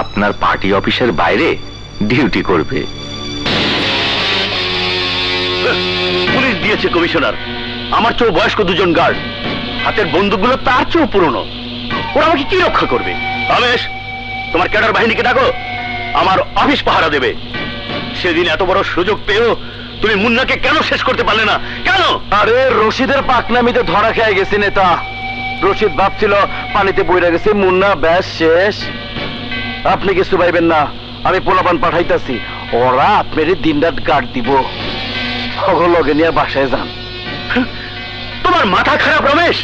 আপনার পার্টি অফিসের বাইরে ডিউটি করবে। পুলিশ দিয়েছে কমিশনার। আমার চেয়েও বয়স্ক দুজন গার্ড, হাতের বন্দুকগুলো তার চেয়েও পুরনো। ওরা আমাকে কি রক্ষা করবে? রমেশ, তোমার ক্যাডার বাহিনীকে ডাকো, আমার অফিস পাহারা দেবে। সেদিন এত বড় সুযোগ পেয়েও তুমি মুন্নাকে কেন শেষ করতে পারলে না? কেন? আরে রশিদের পাকনামিতে ধরা খেয়ে গেছে নেতা। রশিদ ভাবছিল পানিতে বইরা গেছে, মুন্না ব্যাস শেষ। আপনি কিছু পাইবেন না, আমি পোলাপান পাঠাইতাছি। ওরা আপনার দিন রাত গার্ড দিব। লগে নিয়ে বাসায় যান। তোমার মাথা খারাপ রমেশ।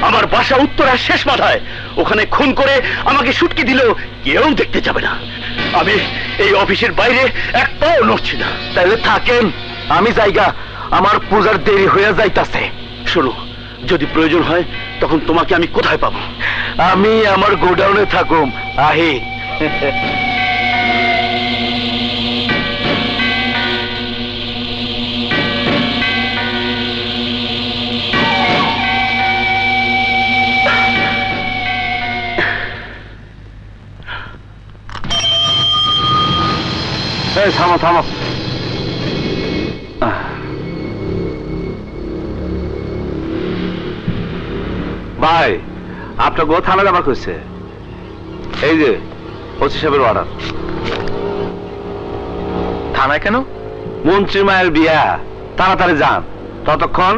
আমার বাসা উত্তরার শেষ মাথায়। ওখানে খুন করে আমাকে সুটকি দিলেও কেউ দেখতে যাবে না। আমি এই অফিসের বাইরে এক পাও নড়ছি না। তাইলে থাকেন, আমি জায়গা, আমার পূজার দেরি হয়ে যাইতাছে। শোনো, যদি প্রয়োজন হয় তখন তোমাকে আমি কোথায় পাবো? আমি আমার গোডাউনে থাকুম, আহি। এই থামো থামো। ভাই, আপনার গো থানা যাবার কইছে। এই যে ওসি সাহেবের অর্ডার। থানায় কেন? মন্ত্রী মায়ের বিয়া, তাড়াতাড়ি যান, ততক্ষণ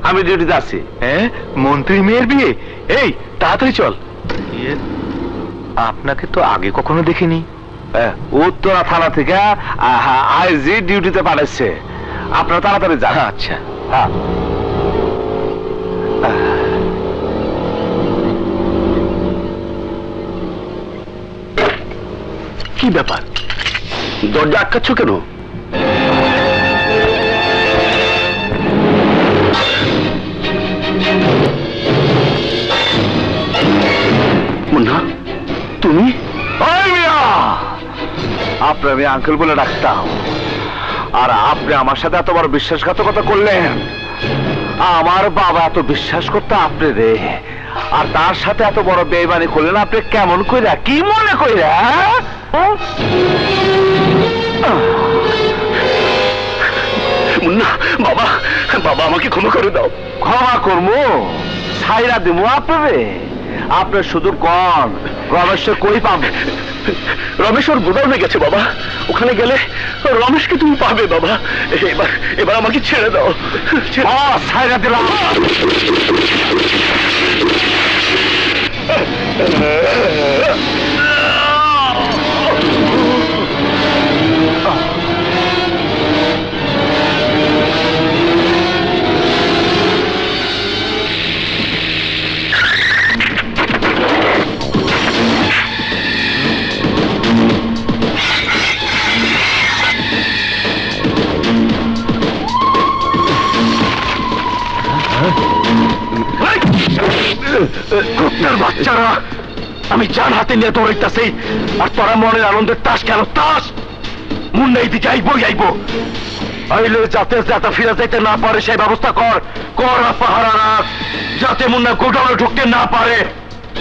আমি ডিউটিতে আছি। হ্যাঁ, মন্ত্রী মেয়ের বিয়ে? এই তাড়াতাড়ি চল। আপনাকে তো আগে কখনো দেখিনি। উত্তরা থানা থেকে আইজি ডিউটিতে পাঠাচ্ছে, আপনারা তাড়াতাড়ি যান। আচ্ছা। হ্যাঁ। কি ব্যাপার, দরজা আটকাচ্ছ কেন? মুন্না, তুমি? আপনার আমি আঙ্কেল বলে ডাকতাম, আর আপনি আমার সাথে এত বড় বিশ্বাসঘাতকতা করলেন। আমার বাবা এত বিশ্বাস করতে আপনি রে, আর তার সাথে এত বড় বেইমানি করলেন আপনি কেমন কইরা, কি মনে কইরা? মুন্না, বাবা, বাবা আমাকে ক্ষমা করে দাও। ক্ষমা করবো? ছাইরা দিব আপনারে? আপনি শুধু কন রমেশকে কই পাবে? রমেশ ওর গোডাউনে গেছে বাবা, ওখানে গেলে রমেশকে তুমি পাবে বাবা। এবার এবার আমাকে ছেড়ে দাও। ছাইরা দিলাম। কুত্তার বাচ্চারা, আমি জান হাতে নিয়ে দৌড়াইতেছি, আর তোরা মনের আনন্দের তাস কেন? তাস মুন্না এইদিকে আইবই আইব। আইলে যাতে যাতে ফিরে যাইতে না পারে সেই ব্যবস্থা কর। পাহারা রাখ, যাতে মুন্না গোডাউনে ঢুকতে না পারে।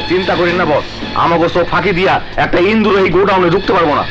চিন্তা করেন না বস, আমাকে সব ফাঁকি দিয়া একটা ইন্দুর এই গোডাউনে ঢুকতে পারবো না।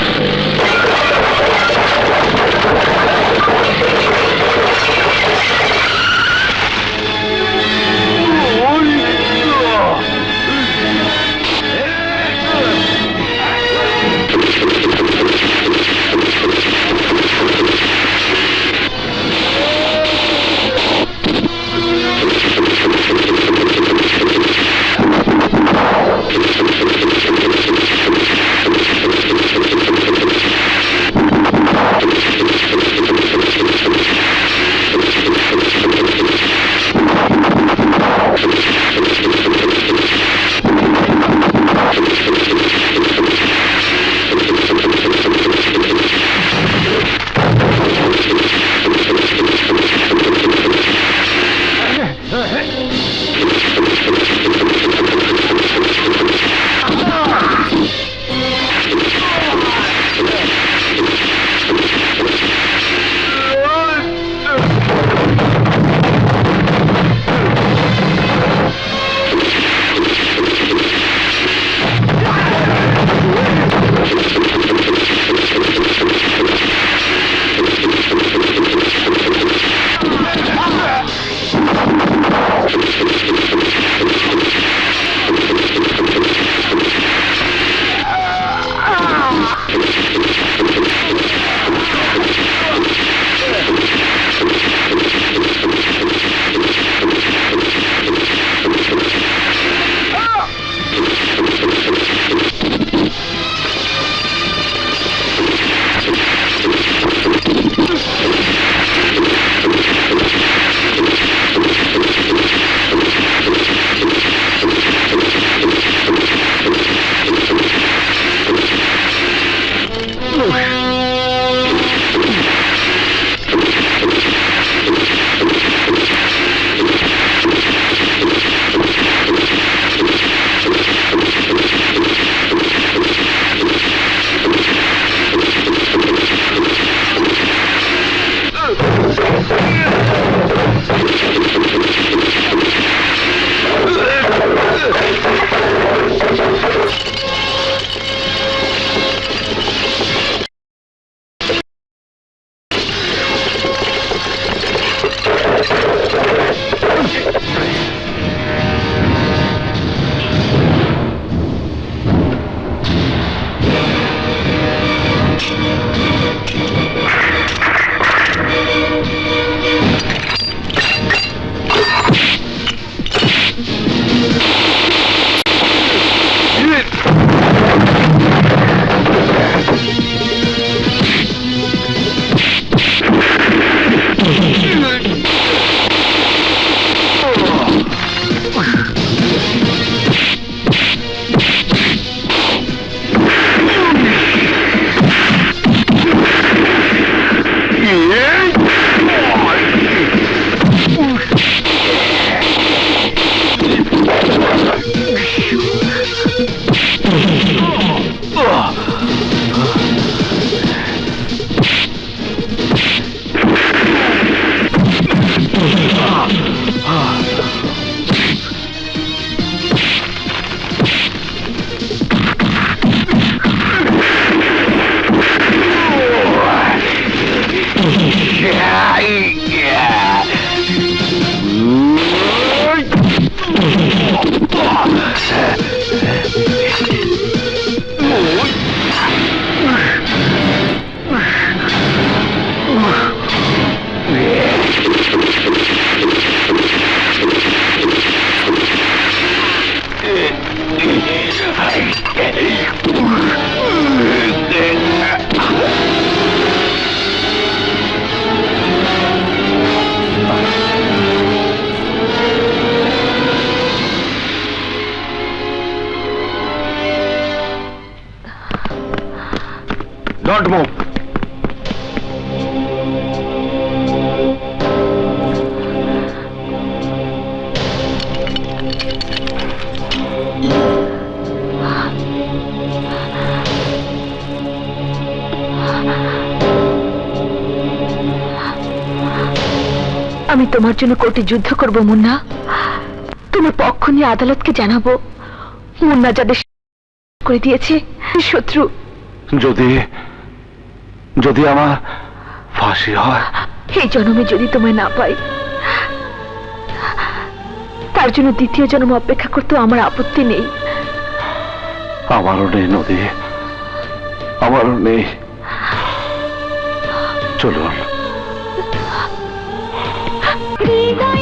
আমি তোমার জন্য কোর্টে যুদ্ধ করব মুন্না। তোমার পক্ষ নিয়ে আদালতকে জানাবো মুন্না যাদের করে দিয়েছে শত্রু। যদি যদি আমার ফাঁসি হয়, এই জন্মে যদি তোমায় না পাই, তার জন্য দ্বিতীয় জন্ম অপেক্ষা করতেও আমার আপত্তি নেই। আমারও নেই নদী, আমারও নেই। চলুন। হৃদয়